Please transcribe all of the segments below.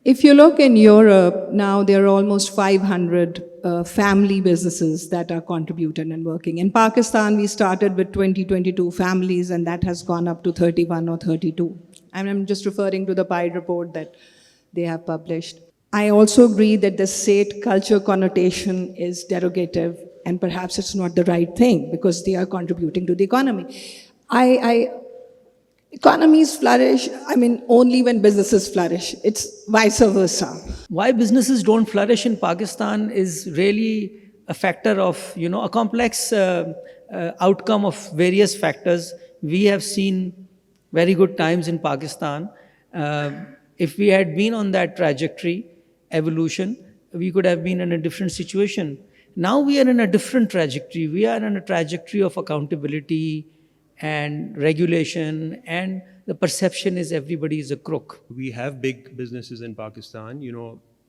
If you look in Europe, now there are almost 500 family businesses that are contributing and working. In Pakistan, we started with 22 families, and that has gone up to 31 or 32. And I'm just referring to the PIE report that they have published. I also agree that the state culture connotation is derogative, and perhaps it's not the right thing because they are contributing to the economy. Economies flourish, only when businesses flourish. It's vice versa. Why businesses don't flourish in Pakistan is really a factor of, a complex outcome of various factors. We have seen very good times in Pakistan. If we had been on that trajectory, evolution, we could have been in a different situation. Now we are in a different trajectory. We are in a trajectory of accountability and regulation, and the perception is everybody is a crook. We have big businesses in Pakistan.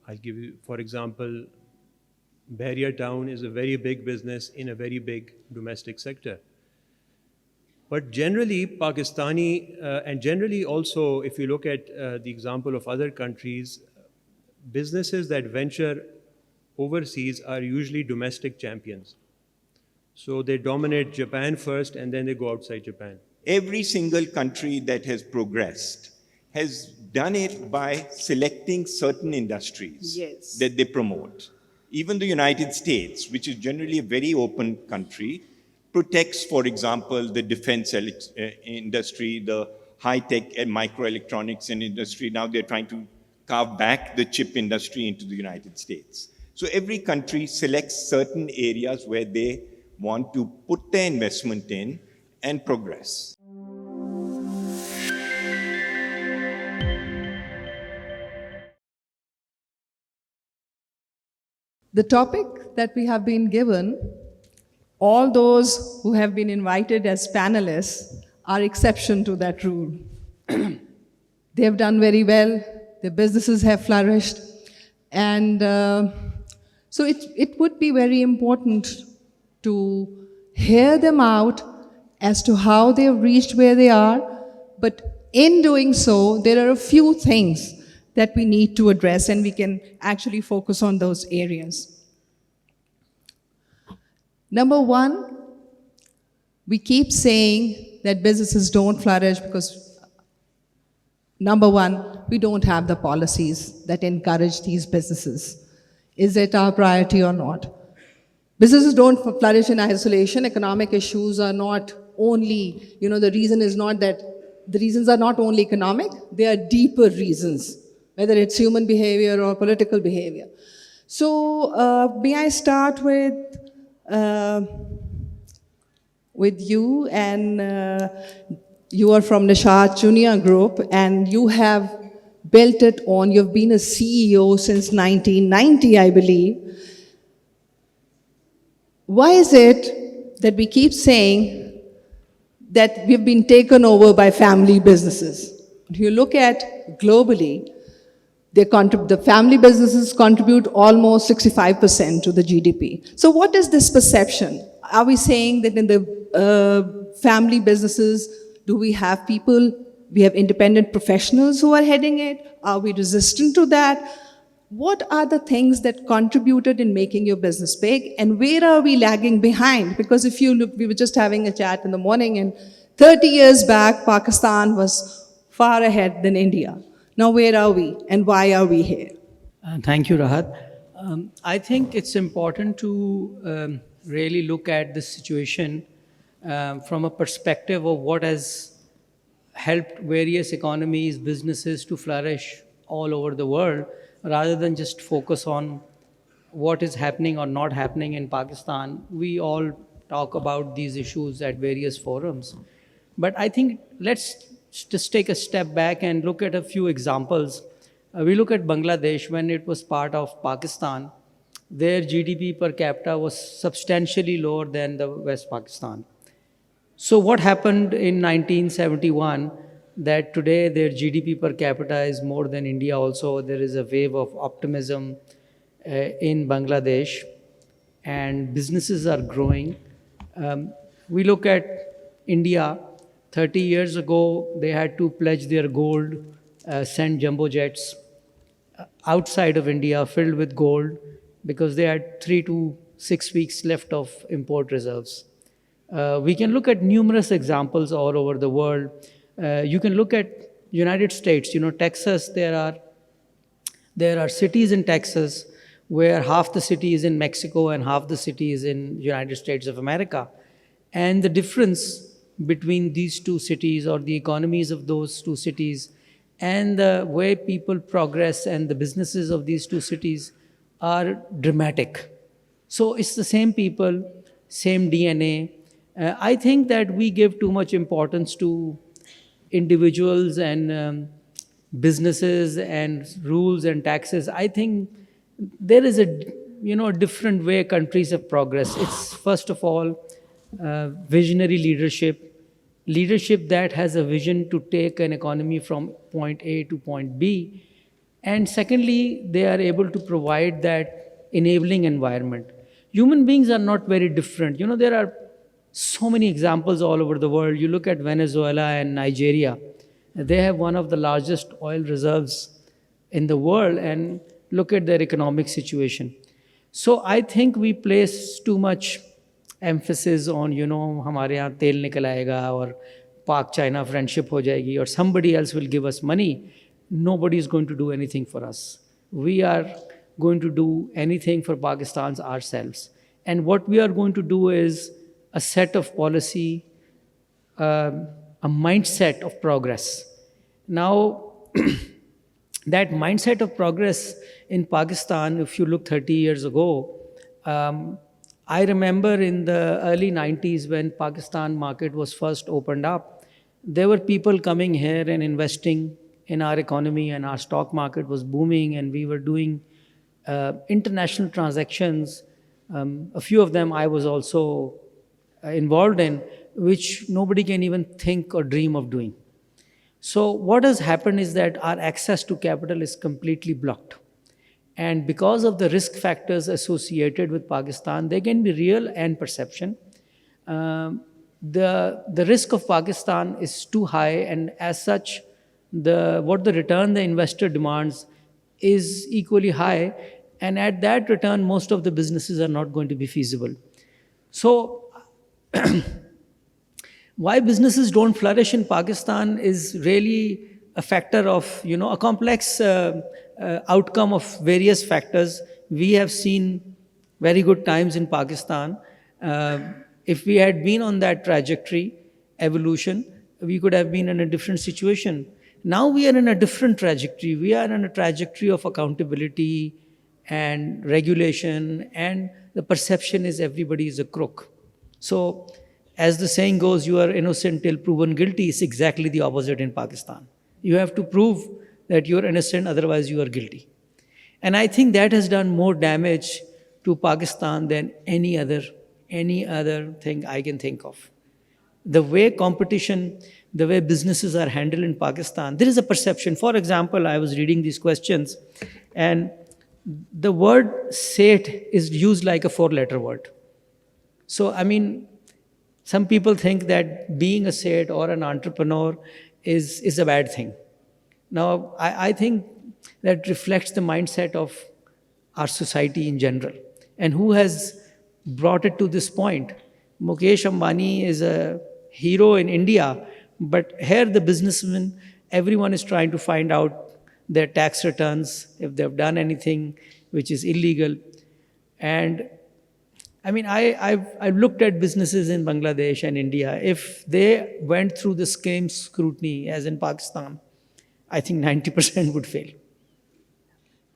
I'll give you, for example, Bahria Town is a very big business in a very big domestic sector. But generally, Pakistani, and generally also, if you look at the example of other countries, businesses that venture overseas are usually domestic champions. So they dominate Japan first, and then they go outside Japan. Every single country that has progressed has done it by selecting certain industries that they promote. Even the United States, which is generally a very open country, protects, for example, the defense industry, the high-tech and microelectronics industry. Now they're trying to carve back the chip industry into the United States. So every country selects certain areas where they want to put their investment in and progress. The topic that we have been given, all those who have been invited as panelists are exception to that rule. They have done very well, their businesses have flourished, and so it would be very important to hear them out as to how they have reached where they are, but in doing so, there are a few things that we need to address, and we can actually focus on those areas. Number one, we keep saying that businesses don't flourish because, number one, we don't have the policies that encourage these businesses. Is it our priority or not? Businesses don't flourish in isolation. Economic issues are not only, the reasons are not only economic, they are deeper reasons, whether it's human behavior or political behavior. So may I start with you, and you are from Nishat Junior Group, and you have built it on, you've been a CEO since 1990, I believe. Why is it that we keep saying that we've been taken over by family businesses? If you look at globally, the family businesses contribute almost 65% to the GDP. So what is this perception? Are we saying that in the family businesses, do we have independent professionals who are heading it? Are we resistant to that? What are the things that contributed in making your business big, and where are we lagging behind? Because if you look, we were just having a chat in the morning, and 30 years back, Pakistan was far ahead than India. Now where are we, and why are we here? Thank you, Rahat. I think it's important to really look at this situation from a perspective of what has helped various economies, businesses to flourish all over the world, rather than just focus on what is happening or not happening in Pakistan. We all talk about these issues at various forums. But I think let's just take a step back and look at a few examples. We look at Bangladesh. When it was part of Pakistan, their GDP per capita was substantially lower than the West Pakistan. So what happened in 1971 that today their GDP per capita is more than India also? There is a wave of optimism in Bangladesh, and businesses are growing. We look at India. 30 years ago, they had to pledge their gold, send jumbo jets. outside of India filled with gold because they had 3 to 6 weeks left of import reserves. We can look at numerous examples all over the world. You can look at United States, Texas, there are cities in Texas where half the city is in Mexico and half the city is in United States of America. And the difference between these two cities or the economies of those two cities and the way people progress and the businesses of these two cities are dramatic. So it's the same people, same DNA. I think that we give too much importance to individuals and businesses and rules and taxes. I think there is a different way countries have progressed. It's first of all visionary leadership that has a vision to take an economy from point A to point B. And secondly, they are able to provide that enabling environment. Human beings are not very different. There are so many examples all over the world. You look at Venezuela and Nigeria. They have one of the largest oil reserves in the world, and look at their economic situation. So I think we place too much emphasis on, हमारे यहाँ तेल निकल आएगा और Pak-China friendship हो जाएगी or somebody else will give us money. Nobody is going to do anything for us. We are going to do anything for Pakistan ourselves. And what we are going to do is a set of policy, a mindset of progress. Now, that mindset of progress in Pakistan, if you look 30 years ago, I remember in the early 90s when Pakistan market was first opened up, there were people coming here and investing in our economy, and our stock market was booming, and we were doing international transactions. A few of them I was also involved in, which nobody can even think or dream of doing. So what has happened is that our access to capital is completely blocked. And because of the risk factors associated with Pakistan, they can be real and perception. The risk of Pakistan is too high, and as such, what the return the investor demands is equally high, and at that return, most of the businesses are not going to be feasible. So why businesses don't flourish in Pakistan is really a factor of, a complex outcome of various factors. We have seen very good times in Pakistan. If we had been on that trajectory, evolution, we could have been in a different situation. Now we are in a different trajectory. We are in a trajectory of accountability and regulation, and the perception is everybody is a crook. So, as the saying goes, you are innocent till proven guilty. It's exactly the opposite in Pakistan. You have to prove that you are innocent, otherwise you are guilty. And I think that has done more damage to Pakistan than any other thing I can think of. The way competition, the way businesses are handled in Pakistan, there is a perception. For example, I was reading these questions, and the word Seth is used like a 4-letter word. So, some people think that being a Seth or an entrepreneur is a bad thing. Now, I think that reflects the mindset of our society in general. And who has brought it to this point? Mukesh Ambani is a hero in India, but here the businessmen, everyone is trying to find out their tax returns, if they've done anything which is illegal. And I've looked at businesses in Bangladesh and India. If they went through the same scrutiny as in Pakistan, I think 90% would fail.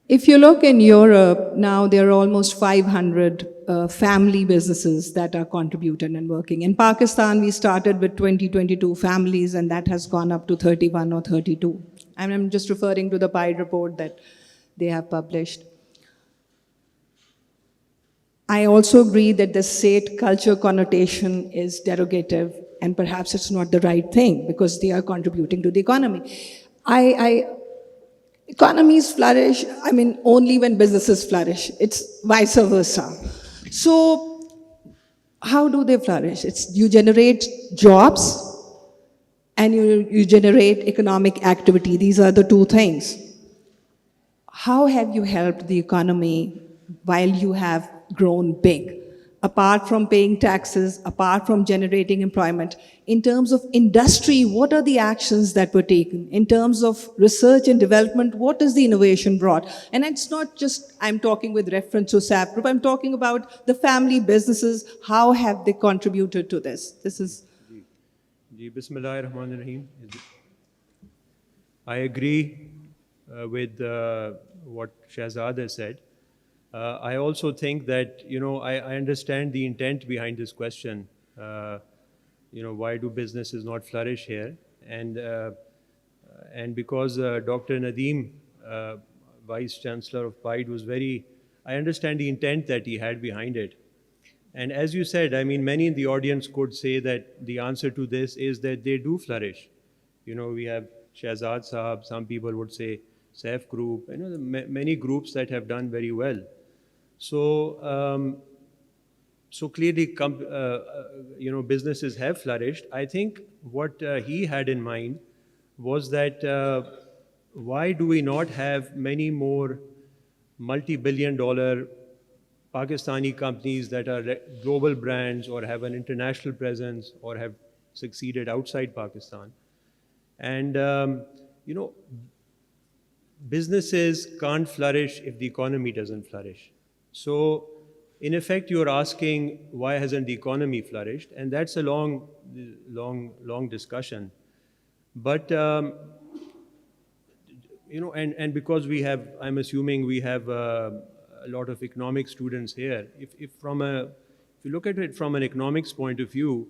If you look in Europe, now there are almost 500 family businesses that are contributing and working. In Pakistan, we started with 22 families, and that has gone up to 31 or 32. And I'm just referring to the PIE report that they have published. I also agree that the Seth culture connotation is derogative, and perhaps it's not the right thing because they are contributing to the economy. Economies flourish, only when businesses flourish. It's vice versa. So, how do they flourish? You generate jobs and you generate economic activity. These are the two things. how have you helped the economy while you have grown big? Apart from paying taxes, apart from generating employment, in terms of industry, what are the actions that were taken? In terms of research and development, what is the innovation brought? And it's not just, I'm talking with reference to SAP Group, I'm talking about the family businesses. How have they contributed to this? This is... Ji, Bismillahirrahmanirrahim. I agree with what Shahzad has said. I also think that, I understand the intent behind this question. Why do businesses not flourish here? And because Dr. Nadeem, Vice Chancellor of PIDE, I understand the intent that he had behind it. And as you said, I mean, many in the audience could say that the answer to this is that they do flourish. We have Shahzad Sahab, some people would say SAIF Group, many groups that have done very well. So, clearly, businesses have flourished. I think what he had in mind was that why do we not have many more multi-billion-dollar Pakistani companies that are global brands or have an international presence or have succeeded outside Pakistan? And, businesses can't flourish if the economy doesn't flourish. So, in effect, you're asking why hasn't the economy flourished? And that's a long discussion. But, and because we have, I'm assuming we have a lot of economic students here. If you look at it from an economics point of view,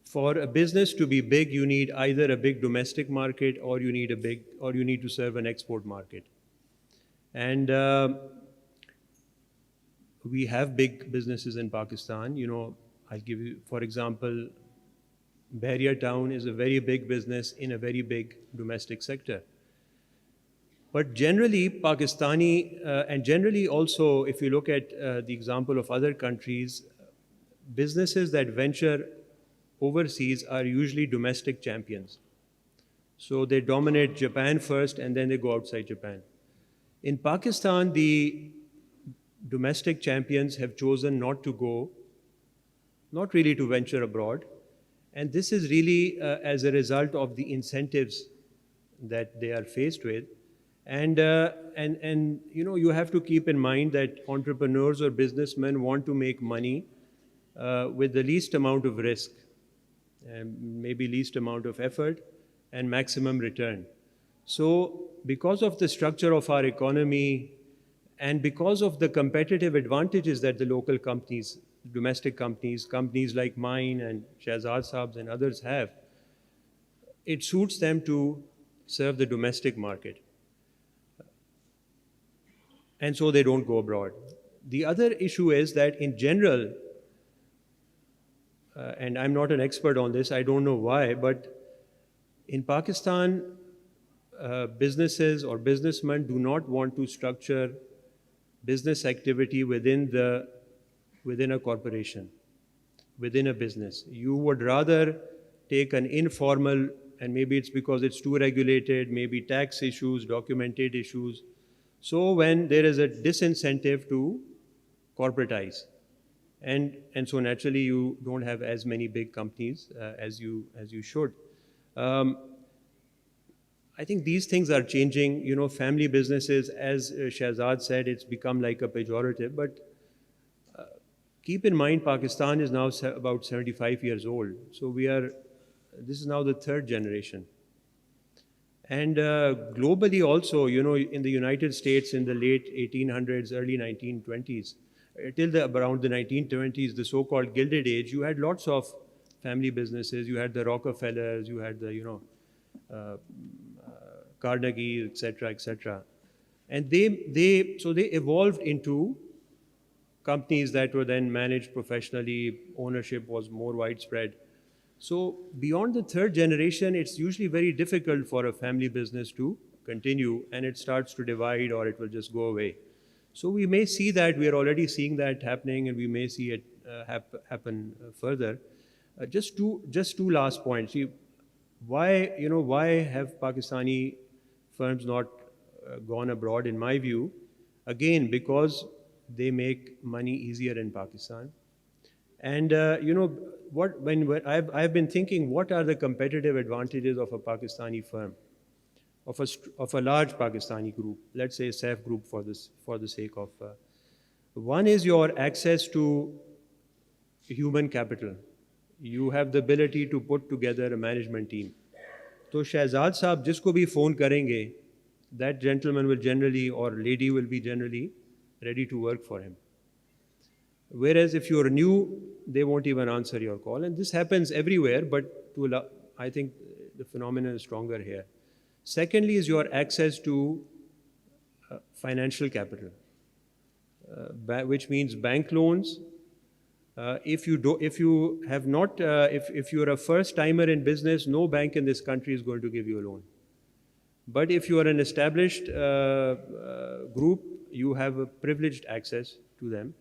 for a business to be big, you need either a big domestic market or you need to serve an export market. And we have big businesses in Pakistan. I'll give you, for example, Bahria Town is a very big business in a very big domestic sector. But generally, Pakistani, and generally also, if you look at the example of other countries, businesses that venture overseas are usually domestic champions. So they dominate Japan first and then they go outside Japan. In Pakistan, the domestic champions have chosen not really to venture abroad. And this is really as a result of the incentives that they are faced with. And you have to keep in mind that entrepreneurs or businessmen want to make money with the least amount of risk, and maybe least amount of effort and maximum return. So because of the structure of our economy and because of the competitive advantages that the local companies, domestic companies like mine and Shahzad Saab's and others have, it suits them to serve the domestic market. And so they don't go abroad. The other issue is that in general, and I'm not an expert on this, I don't know why, but in Pakistan, businesses or businessmen do not want to structure business activity within a corporation, within a business. You would rather take an informal, and maybe it's because it's too regulated, maybe tax issues, documented issues. So when there is a disincentive to corporatize, and so naturally you don't have as many big companies as you should. I think these things are changing. Family businesses, as Shahzad said, it's become like a pejorative. But keep in mind, Pakistan is now about 75 years old. So this is now the third generation. And globally also, in the United States in the late 1800s, early 1920s, till around the 1920s, the so-called Gilded Age, you had lots of family businesses. You had the Rockefellers, you had the, Carnegie, etc., etc. And they evolved into companies that were then managed professionally. Ownership was more widespread. So beyond the third generation, it's usually very difficult for a family business to continue, and it starts to divide or it will just go away. So we may see that, we are already seeing that happening, and we may see it happen further. Just two last points. Why have Pakistani firms not gone abroad, in my view, again, because they make money easier in Pakistan. And when I've been thinking, what are the competitive advantages of a Pakistani firm, of a large Pakistani group, let's say SAIF group for the sake of. One is your access to human capital. You have the ability to put together a management team. So Shahzad Saab jisko bhi phone karenge, that gentleman will generally, or lady will be generally ready to work for him. Whereas if you're new, they won't even answer your call. And this happens everywhere, but I think the phenomenon is stronger here. Secondly is your access to financial capital, which means bank loans. If you're a first timer in business, no bank in this country is going to give you a loan. But if you are an established group, you have a privileged access to them,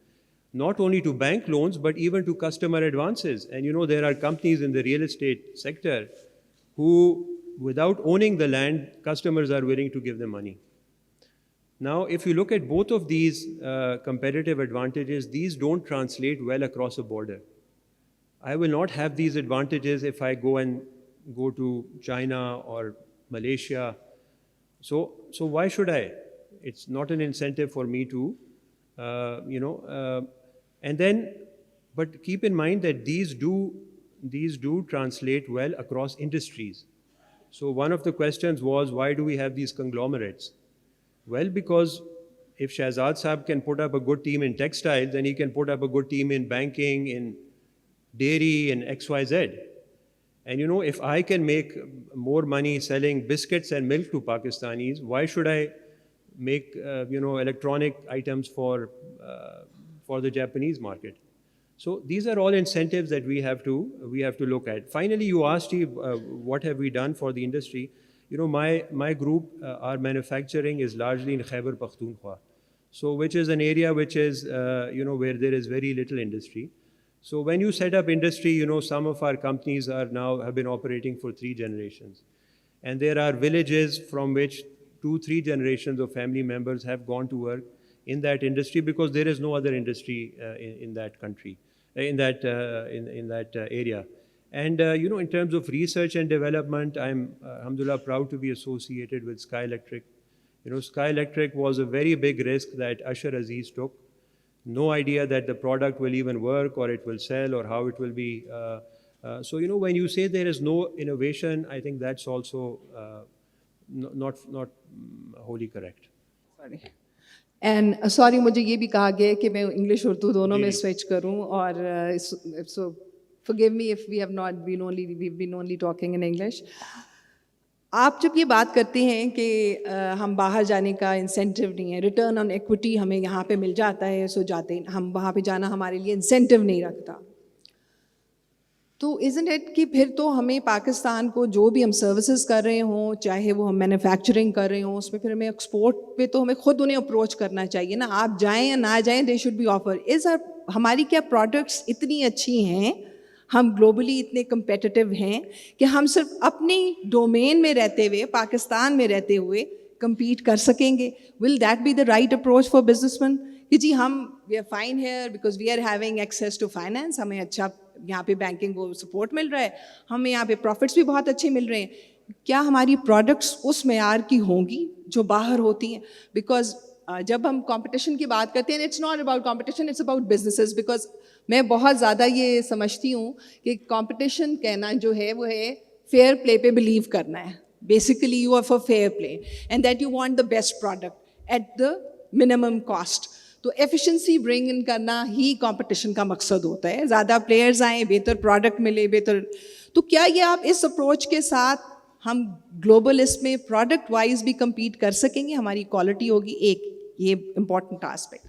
not only to bank loans, but even to customer advances. And there are companies in the real estate sector who, without owning the land, customers are willing to give them money. Now, if you look at both of these competitive advantages, these don't translate well across a border. I will not have these advantages if I go to China or Malaysia. So why should I? It's not an incentive for me to, but keep in mind that these do translate well across industries. So one of the questions was, why do we have these conglomerates? Well, because if Shahzad Saab can put up a good team in textiles, then he can put up a good team in banking, in dairy, in XYZ. And if I can make more money selling biscuits and milk to Pakistanis, why should I make electronic items for the Japanese market? So these are all incentives that we have to look at. Finally, you asked me what have we done for the industry. My group, our manufacturing is largely in Khyber Pakhtunkhwa, so which is an area which is where there is very little industry. So when you set up industry, some of our companies have been operating for 3 generations, and there are villages from which 2-3 generations of family members have gone to work in that industry because there is no other industry in that country, in that area. And in terms of research and development, I'm alhamdulillah proud to be associated with Sky Electric. Sky Electric was a very big risk that Ashar Aziz took. No idea that the product will even work or it will sell or how it will be. So when you say there is no innovation, I think that's also not wholly correct. Sorry. And sorry, मुझे ये भी कहा गया कि मैं English Urdu दोनों में switch करूं और so forgive me if we've been only talking in English. आप जब ये बात करते हैं कि हम बाहर जाने का इंसेंटिव नहीं है, रिटर्न ऑन इक्विटी हमें यहाँ पे मिल जाता है, सो जाते हम वहाँ पे जाना हमारे लिए इंसेंटिव नहीं रखता, तो इज़न्ट इट कि फिर तो हमें पाकिस्तान को जो भी हम सर्विसेज कर रहे हों, चाहे वो हम मैन्युफैक्चरिंग कर रहे हों, उसमें फिर हमें एक्सपोर्ट पे तो हमें खुद उन्हें अप्रोच करना चाहिए ना. आप जाएं या ना जाएं, दे शुड बी ऑफर. हमारी क्या प्रोडक्ट्स इतनी अच्छी हैं, हम ग्लोबली इतने कम्पेटिटिव हैं कि हम सिर्फ अपनी डोमेन में रहते हुए, पाकिस्तान में रहते हुए compete कर सकेंगे. Will that be the right approach for businessmen? कि जी we are fine here because we are having access to finance, हमें अच्छा यहाँ पे बैंकिंग को सपोर्ट मिल रहा है, हमें यहाँ पे प्रॉफिट्स भी बहुत अच्छे मिल रहे हैं. क्या हमारी प्रोडक्ट्स उस मेयार की होंगी जो बाहर होती हैं? बिकॉज जब हम कंपटीशन की बात करते हैं, it's not about competition, it's about businesses. Because मैं बहुत ज़्यादा ये समझती हूँ कि कंपटीशन कहना जो है वो है फेयर प्ले पे बिलीव करना है. Basically you are for fair play and that you want the best product at the minimum cost. तो एफिशिएंसी ब्रिंग इन करना ही कंपटीशन का मकसद होता है. ज़्यादा प्लेयर्स आएँ, बेहतर प्रोडक्ट मिले, बेहतर. तो क्या ये आप इस अप्रोच के साथ हम ग्लोबल इसमें प्रोडक्ट वाइज भी compete कर सकेंगे, हमारी क्वालिटी होगी? एक ये इम्पॉर्टेंट आस्पेक्ट.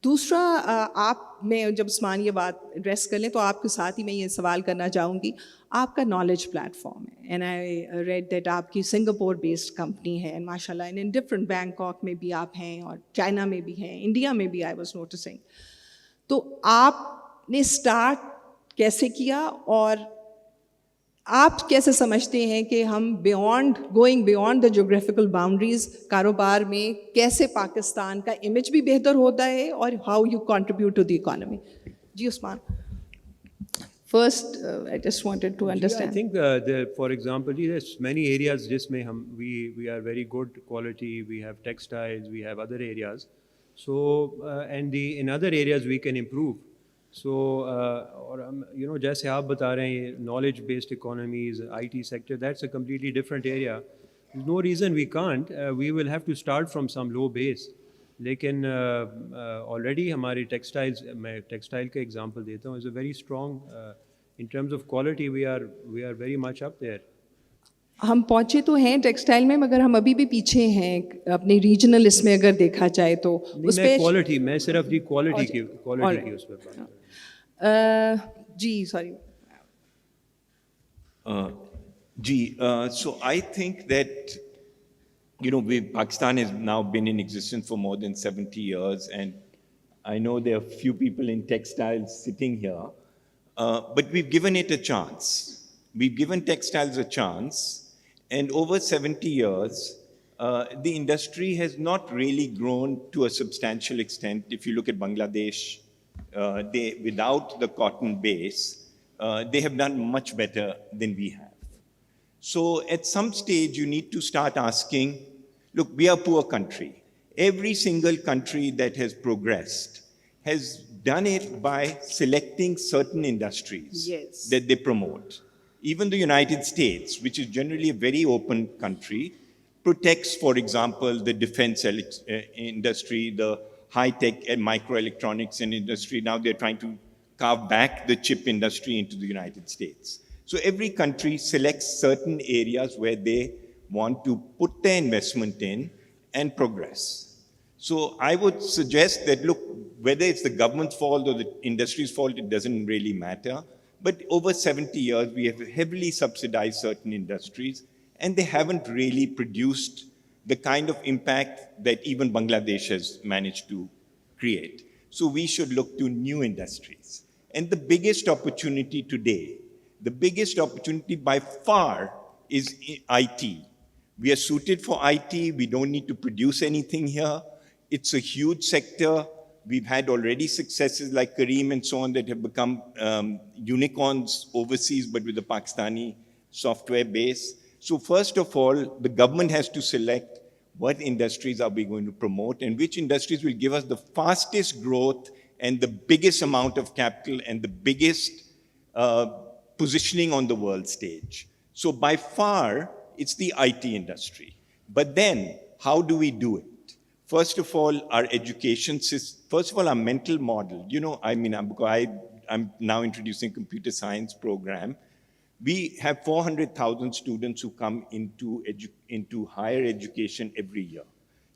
दूसरा, आप मैं जब उस्मान ये बात एड्रेस कर लें तो आपके साथ ही मैं ये सवाल करना चाहूँगी. आपका नॉलेज प्लेटफॉर्म है एंड आई रेड दैट आपकी सिंगापुर बेस्ड कंपनी है एंड माशाल्लाह इन डिफरेंट, बैंकॉक में भी आप हैं और चाइना में भी हैं, इंडिया में भी आई वाज नोटिसिंग. तो आपने स्टार्ट कैसे किया और आप कैसे समझते हैं कि हम going beyond the geographical boundaries कारोबार में कैसे पाकिस्तान का इमेज भी बेहतर होता है और how you contribute to the economy? Ji Usman, first I just wanted to I understand. think, for example, there's many areas जिसमें we are very good quality. We have textiles, we have other areas. So and in other areas we can improve. So और जैसे आप बता रहे हैं knowledge based economies, IT sector, that's a completely different area. There's no reason we can't. We will have to start from some low base. लेकिन already हमारे textiles, मैं textile का example देता हूँ, is a very strong in terms of quality. We are very much up there. हम पहुंचे तो हैं टेक्सटाइल में, मगर हम अभी भी पीछे हैं अपने रीजनल इसमें अगर देखा जाए तो उस पे क्वालिटी, मैं सिर्फ जी क्वालिटी की उस पर बात कर रहा हूँ. जी sorry. So I think that, Pakistan has now been in existence for more than 70 years, and I know there are few people in textiles sitting here, but we've given it a chance. We've given textiles a chance, and over 70 years, the industry has not really grown to a substantial extent. If you look at Bangladesh, without the cotton base, they have done much better than we have. So at some stage, you need to start asking, look, we are a poor country. Every single country that has progressed has done it by selecting certain industries that they promote. Even the United States, which is generally a very open country, protects, for example, the defense industry, the high-tech and microelectronics industry. Now they're trying to carve back the chip industry into the United States. So every country selects certain areas where they want to put their investment in and progress. So I would suggest that, look, whether it's the government's fault or the industry's fault, it doesn't really matter. But over 70 years, we have heavily subsidized certain industries, and they haven't really produced the kind of impact that even Bangladesh has managed to create. So we should look to new industries. And the biggest opportunity today, the biggest opportunity by far is IT. We are suited for IT. We don't need to produce anything here. It's a huge sector. We've had already successes like Kareem and so on that have become unicorns overseas, but with a Pakistani software base. So first of all, the government has to select what industries are we going to promote and which industries will give us the fastest growth and the biggest amount of capital and the biggest positioning on the world stage. So by far, it's the IT industry. But then, how do we do it? First of all, our education system, first of all, our mental model. I'm now introducing computer science program. We have 400,000 students who come into higher education every year.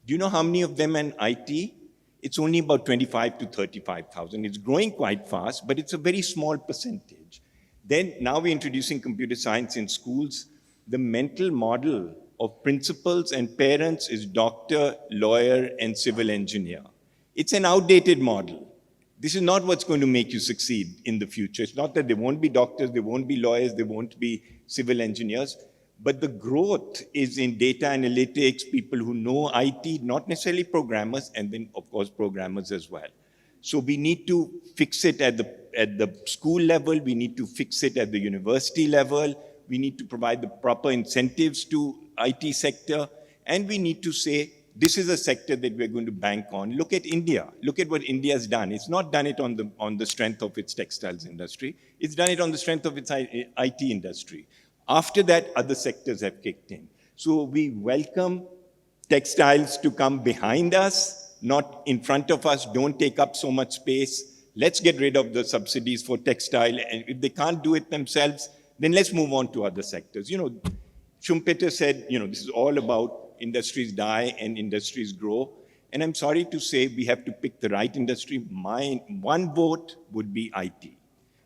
Do you know how many of them are in IT? It's only about 25 to 35,000. It's growing quite fast, but it's a very small percentage. Then now we're introducing computer science in schools. The mental model of principals and parents is doctor, lawyer, and civil engineer. It's an outdated model. This is not what's going to make you succeed in the future. It's not that there won't be doctors, there won't be lawyers, there won't be civil engineers, but the growth is in data analytics, people who know IT, not necessarily programmers, and then, of course, programmers as well. So we need to fix it at the school level, we need to fix it at the university level, we need to provide the proper incentives to IT sector, and we need to say, this is a sector that we're going to bank on. Look at India. Look at what India's done. It's not done it on the strength of its textiles industry. It's done it on the strength of its IT industry. After that, other sectors have kicked in. So we welcome textiles to come behind us, not in front of us. Don't take up so much space. Let's get rid of the subsidies for textile. And if they can't do it themselves, then let's move on to other sectors. Schumpeter said, this is all about industries die and industries grow. And I'm sorry to say we have to pick the right industry. My one vote would be IT.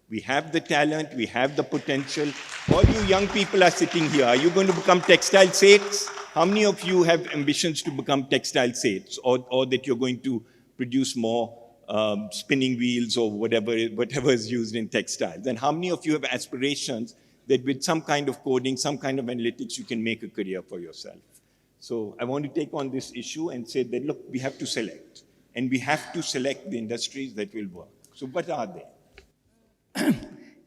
We have the talent, we have the potential. All you young people are sitting here. Are you going to become textile saints? How many of you have ambitions to become textile saints, or that you're going to produce more spinning wheels or whatever is used in textiles? And how many of you have aspirations that with some kind of coding, some kind of analytics, you can make a career for yourself. So I want to take on this issue and say that, look, we have to select. And we have to select the industries that will work. So what are they?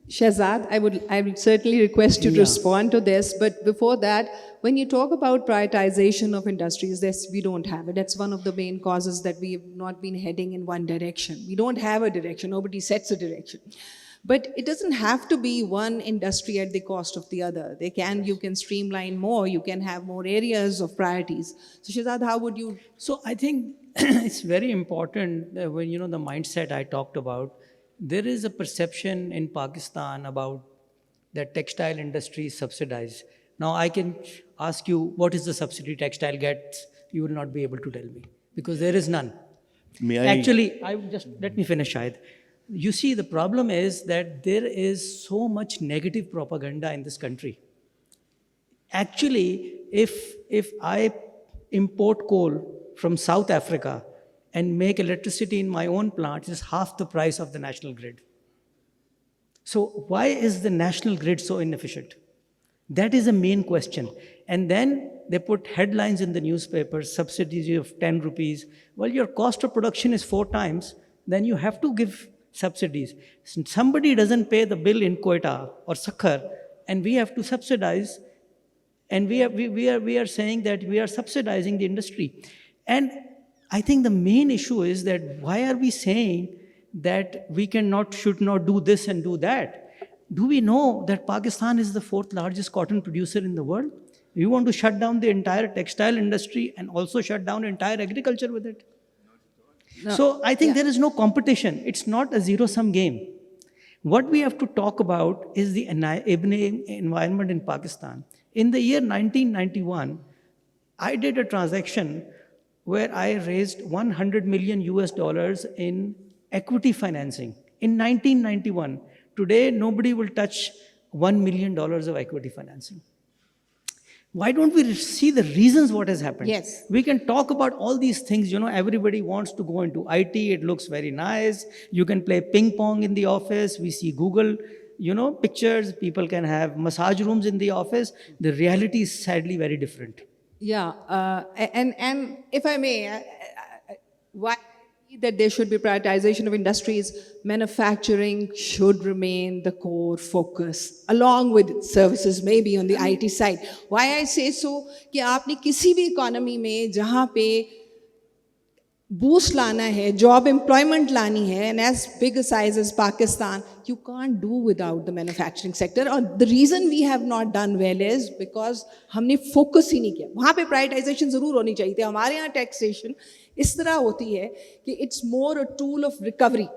Shahzad, I would certainly request you to respond to this, but before that, when you talk about prioritization of industries, we don't have it. That's one of the main causes that we have not been heading in one direction. We don't have a direction. Nobody sets a direction. But it doesn't have to be one industry at the cost of the other. You can streamline more, you can have more areas of priorities. So Shahzad, how would you? So I think it's very important that when, the mindset I talked about, there is a perception in Pakistan about that textile industry is subsidized. Now I can ask you, what is the subsidy textile gets? You will not be able to tell me because there is none. Actually, let me finish, Shahid. You see, the problem is that there is so much negative propaganda in this country. Actually, if I import coal from South Africa and make electricity in my own plant, it's half the price of the national grid. So why is the national grid so inefficient? That is the main question. And then they put headlines in the newspapers, subsidies of 10 rupees. Well, your cost of production is 4 times, then you have to give subsidies. Somebody doesn't pay the bill in Quetta or Sakhar, and we have to subsidize, and we are saying that we are subsidizing the industry. And I think the main issue is that why are we saying that we should not do this and do that? Do we know that Pakistan is the 4th largest cotton producer in the world? You want to shut down the entire textile industry and also shut down entire agriculture with it? No. So I think there is no competition. It's not a zero-sum game. What we have to talk about is the environment in Pakistan. In the year 1991, I did a transaction where I raised $100 million in equity financing. In 1991, today nobody will touch $1 million of equity financing. Why don't we see the reasons what has happened? Yes. We can talk about all these things. Everybody wants to go into IT. It looks very nice. You can play ping pong in the office. We see Google, pictures. People can have massage rooms in the office. The reality is sadly very different. Yeah, and if I may, why that there should be prioritization of industries, manufacturing should remain the core focus, along with services, maybe on the IT side. Why I say so, कि आपने किसी भी economy में जहाँ पे boost लाना है, job employment लानी है, and as big a size as Pakistan, you can't do without the manufacturing sector. Or the reason we have not done well is because हमने focus ही नहीं किया. वहाँ पे prioritization ज़रूर होनी चाहिए थी. हमारे यहाँ taxation इस तरह होती है कि it's more a tool of recovery.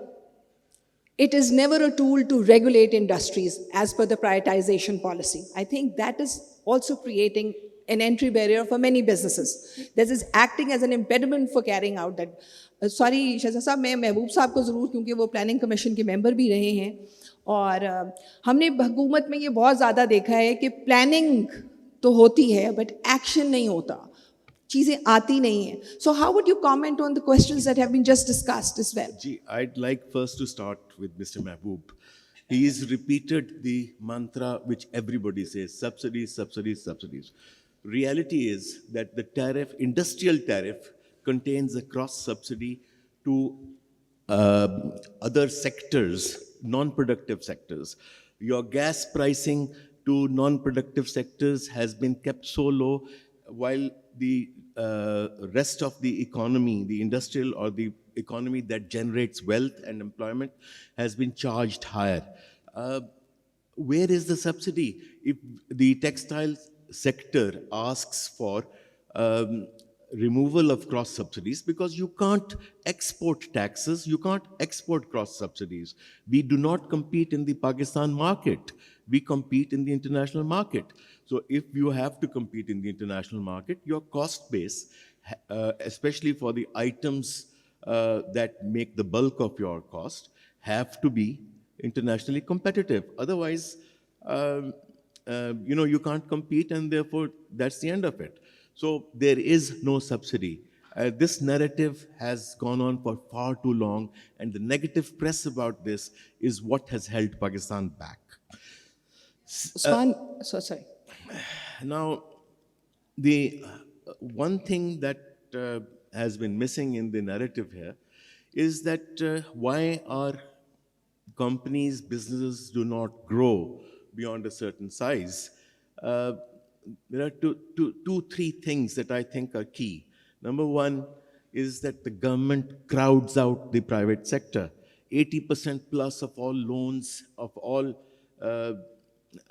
It is never a tool to regulate industries as per the prioritization policy. I think that is also creating an entry barrier for many businesses. This is acting as an impediment for carrying out that. Sorry, Shahzad साहब, मैं महबूब साहब को ज़रूर, क्योंकि वो planning commission के member भी रहे हैं, और हमने हुकूमत में ये बहुत ज़्यादा देखा है कि प्लानिंग तो होती है बट एक्शन नहीं होता, चीज़ें आती नहीं हैं. So how would you comment on the questions that have been just discussed as well? Ji, I'd like first to start with Mr. Mahboob. He has repeated the mantra which everybody says, subsidies, subsidies, subsidies. Reality is that the tariff, industrial tariff, contains a cross-subsidy to other sectors, non-productive sectors. Your gas pricing to non-productive sectors has been kept so low, while the rest of the economy, the industrial or the economy that generates wealth and employment, has been charged higher. Where is the subsidy? If the textile sector asks for removal of cross subsidies, because you can't export taxes, you can't export cross subsidies. We do not compete in the Pakistan market. We compete in the international market. So if you have to compete in the international market, your cost base, especially for the items that make the bulk of your cost, have to be internationally competitive. Otherwise, you can't compete, and therefore that's the end of it. So there is no subsidy. This narrative has gone on for far too long, and the negative press about this is what has held Pakistan back. Usman, so sorry. Now, the one thing that has been missing in the narrative here is that why our companies, businesses do not grow beyond a certain size. There are three things that I think are key. Number one is that the government crowds out the private sector. 80% plus of all loans, of all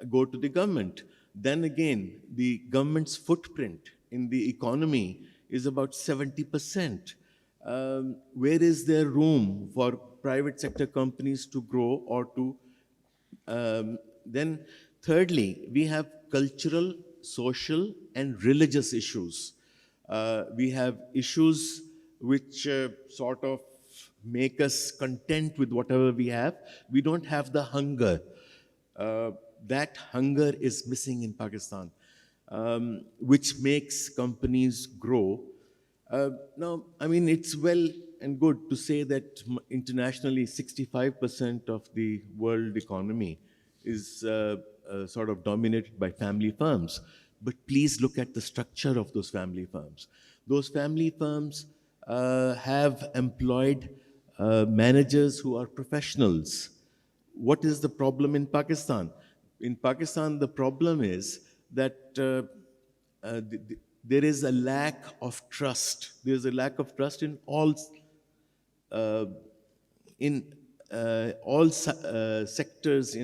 go to the government. Then again, the government's footprint in the economy is about 70%. Where is there room for private sector companies to grow or to then thirdly, we have cultural, social, and religious issues. We have issues which sort of make us content with whatever we have. We don't have the hunger. That hunger is missing in Pakistan, which makes companies grow. Now, I mean, it's well and good to say that internationally 65% of the world economy is sort of dominated by family firms. But please look at the structure of those family firms. Those family firms have employed managers who are professionals. What is the problem in Pakistan? In Pakistan, the problem is that there is a lack of trust. There is a lack of trust in all sectors,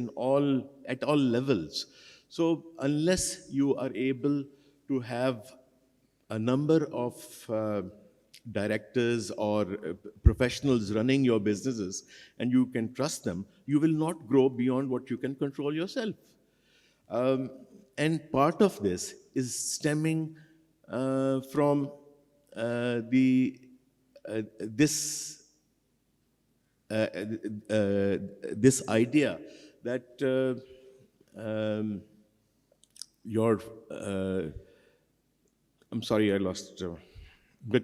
at all levels. So unless you are able to have a number of directors or professionals running your businesses and you can trust them, you will not grow beyond what you can control yourself. And part of this is stemming from this idea that I'm sorry, I lost. But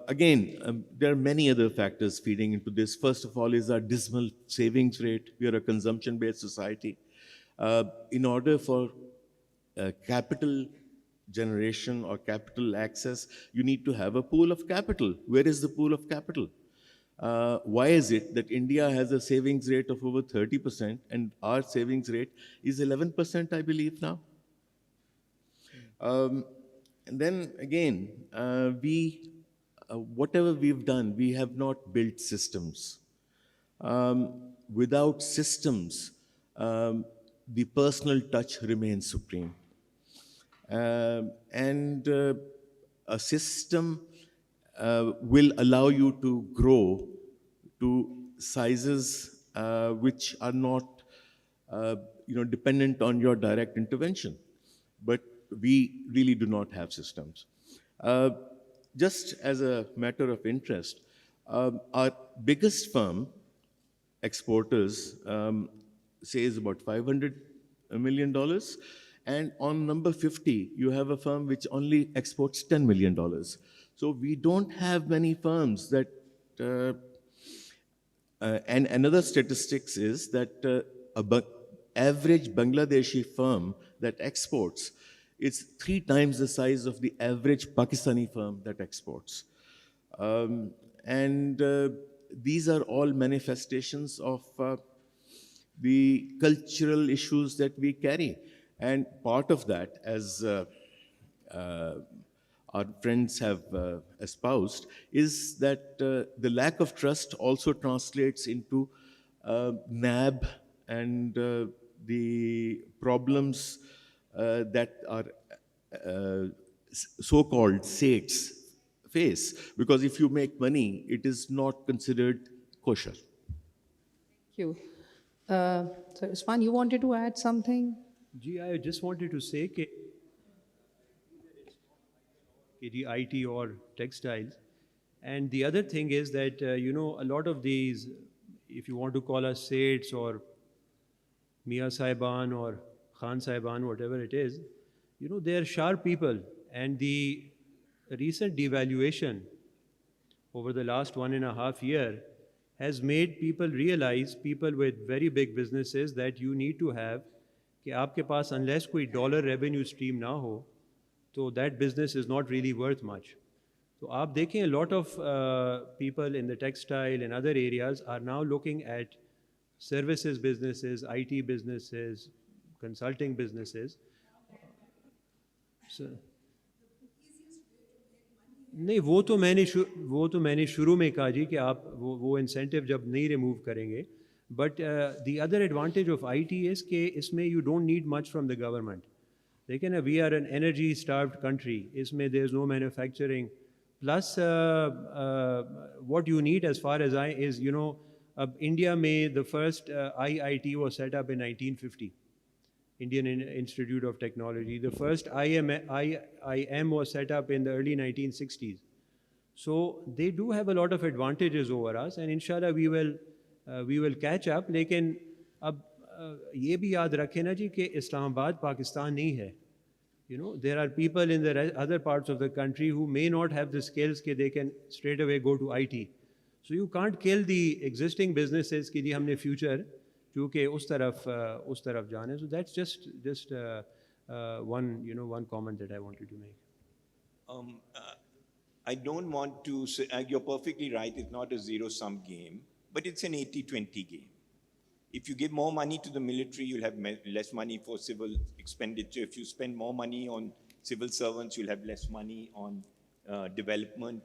again, there are many other factors feeding into this. First of all is our dismal savings rate. We are a consumption-based society. In order for capital generation or capital access, you need to have a pool of capital. Where is the pool of capital? Why is it that India has a savings rate of over 30% and our savings rate is 11%, I believe now? And then again, whatever we've done, we have not built systems. Without systems, the personal touch remains supreme. And a system will allow you to grow to sizes which are not dependent on your direct intervention. But we really do not have systems. Just as a matter of interest, our biggest firm, exporters, says about $500 million. And on number 50, you have a firm which only exports $10 million. So we don't have many firms that, and another statistics is that average Bangladeshi firm that exports is 3 times the size of the average Pakistani firm that exports. And these are all manifestations of the cultural issues that we carry. And part of that, as our friends have espoused, is that the lack of trust also translates into NAB and the problems that our so-called states face. Because if you make money, it is not considered kosher. Thank you. So Usman, you wanted to add something? Gee, I just wanted to say that IT or textiles. And the other thing is that, a lot of these, if you want to call us Seths or Mia Saiban or Khan Saiban, whatever it is, they are sharp people. And the recent devaluation over the last 1.5 years has made people realize, people with very big businesses, that you need to have कि आपके पास unless कोई dollar revenue stream ना हो तो that business is not really worth much. तो आप देखें a lot of people in the textile and other areas are now looking at services businesses, IT businesses, consulting businesses. So, नहीं वो तो मैंने शुरू में कहा जी कि आप वो इंसेंटिव जब नहीं रिमूव करेंगे but the other advantage of IT is कि इसमें you don't need much from the government. देखिए ना we are an energy starved country, इसमें there is no manufacturing plus what you need as far as I is you know अब India में the first IIT was set up in 1950, Indian Institute of Technology. The first IIM was set up in the early 1960s. So they do have a lot of advantages over us, and inshallah we will catch up. लेकिन अब ये भी याद रखें ना जी कि इस्लामाबाद पाकिस्तान नहीं है. You know, there are people in the other parts of the country who may not have the skills कि they can straight away go to IT. So you can't kill the existing businesses कि जी हमने future क्योंकि उस तरफ जाने. So that's just one comment that I wanted to make. I don't want to say, you're perfectly right, it's not a zero-sum game, but it's an 80-20 game. If you give more money to the military, you'll have less money for civil expenditure. If you spend more money on civil servants, you'll have less money on development.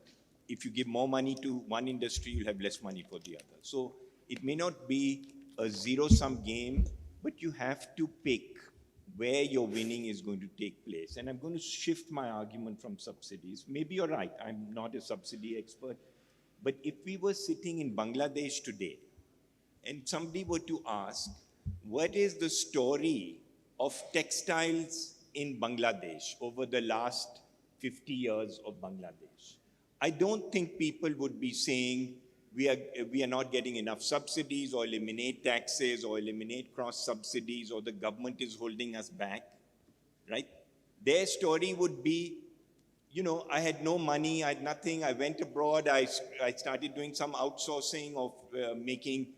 If you give more money to one industry, you'll have less money for the other. So it may not be a zero-sum game, but you have to pick where your winning is going to take place. And I'm going to shift my argument from subsidies. Maybe you're right, I'm not a subsidy expert, but if we were sitting in Bangladesh today, and somebody were to ask, what is the story of textiles in Bangladesh over the last 50 years of Bangladesh? I don't think people would be saying, we are not getting enough subsidies, or eliminate taxes, or eliminate cross subsidies, or the government is holding us back, right? Their story would be, you know, I had no money, I had nothing, I went abroad, I started doing some outsourcing of making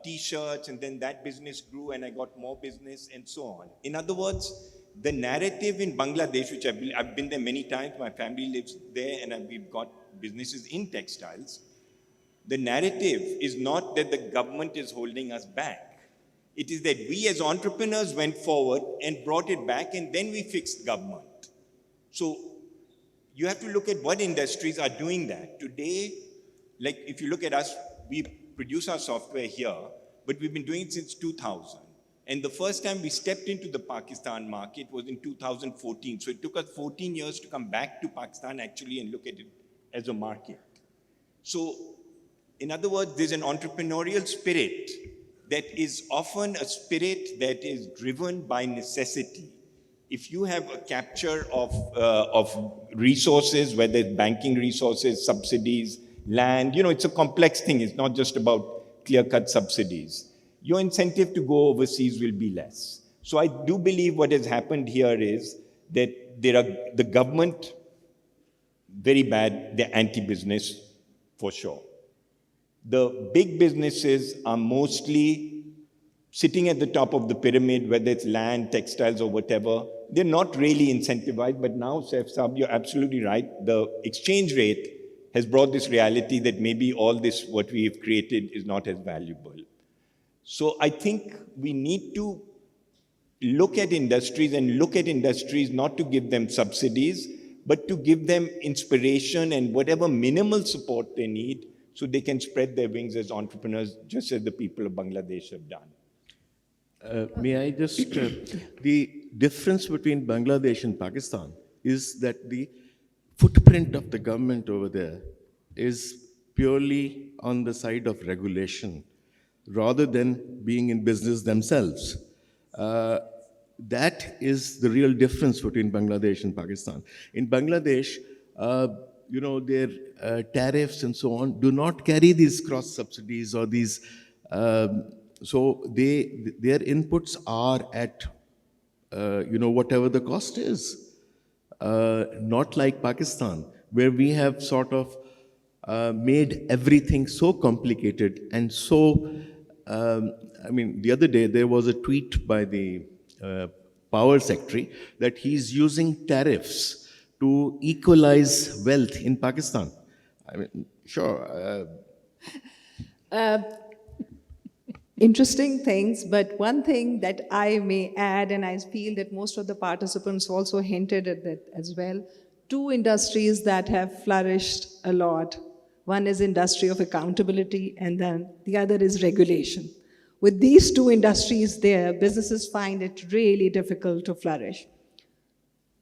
T-shirts, and then that business grew and I got more business and so on. In other words, the narrative in Bangladesh, which I've been there many times, my family lives there, and we've got businesses in textiles. The narrative is not that the government is holding us back. It is that we as entrepreneurs went forward and brought it back, and then we fixed government. So you have to look at what industries are doing that. Today, like if you look at us, we produce our software here, but we've been doing it since 2000. And the first time we stepped into the Pakistan market was in 2014. So it took us 14 years to come back to Pakistan actually and look at it as a market. So in other words, there's an entrepreneurial spirit that is often a spirit that is driven by necessity. If you have a capture of resources, whether it's banking resources, subsidies, land, you know, it's a complex thing. It's not just about clear-cut subsidies. Your incentive to go overseas will be less. So I do believe what has happened here is that the government, very bad, they're anti-business for sure. The big businesses are mostly sitting at the top of the pyramid, whether it's land, textiles, or whatever. They're not really incentivized, but now, Saif Saab, you're absolutely right. The exchange rate has brought this reality that maybe all this, what we have created, is not as valuable. So I think we need to look at industries and look at industries not to give them subsidies, but to give them inspiration and whatever minimal support they need so they can spread their wings as entrepreneurs, just as the people of Bangladesh have done. May I just, the difference between Bangladesh and Pakistan is that the footprint of the government over there is purely on the side of regulation rather than being in business themselves. That is the real difference between Bangladesh and Pakistan. In Bangladesh, you know, their tariffs and so on do not carry these cross subsidies or these, so their inputs are at, you know, whatever the cost is. Not like Pakistan, where we have sort of made everything so complicated and so, I mean, the other day there was a tweet by the power secretary that he's using tariffs to equalize wealth in Pakistan. I mean, sure. Interesting things, but one thing that I may add, and I feel that most of the participants also hinted at that as well, two industries that have flourished a lot. One is industry of accountability, and then the other is regulation. With these two industries there, businesses find it really difficult to flourish.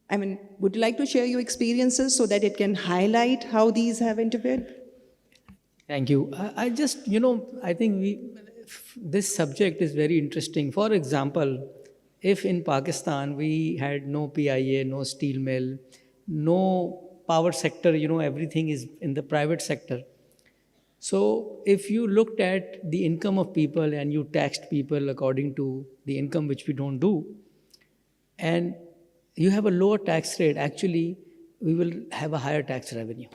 I mean, would you like to share your experiences so that it can highlight how these have interfered? Thank you. I just, I think this subject is very interesting. For example, if in Pakistan we had no PIA, no steel mill, no power sector, everything is in the private sector. So if you looked at the income of people and you taxed people according to the income, which we don't do, and you have a lower tax rate, actually, we will have a higher tax revenue.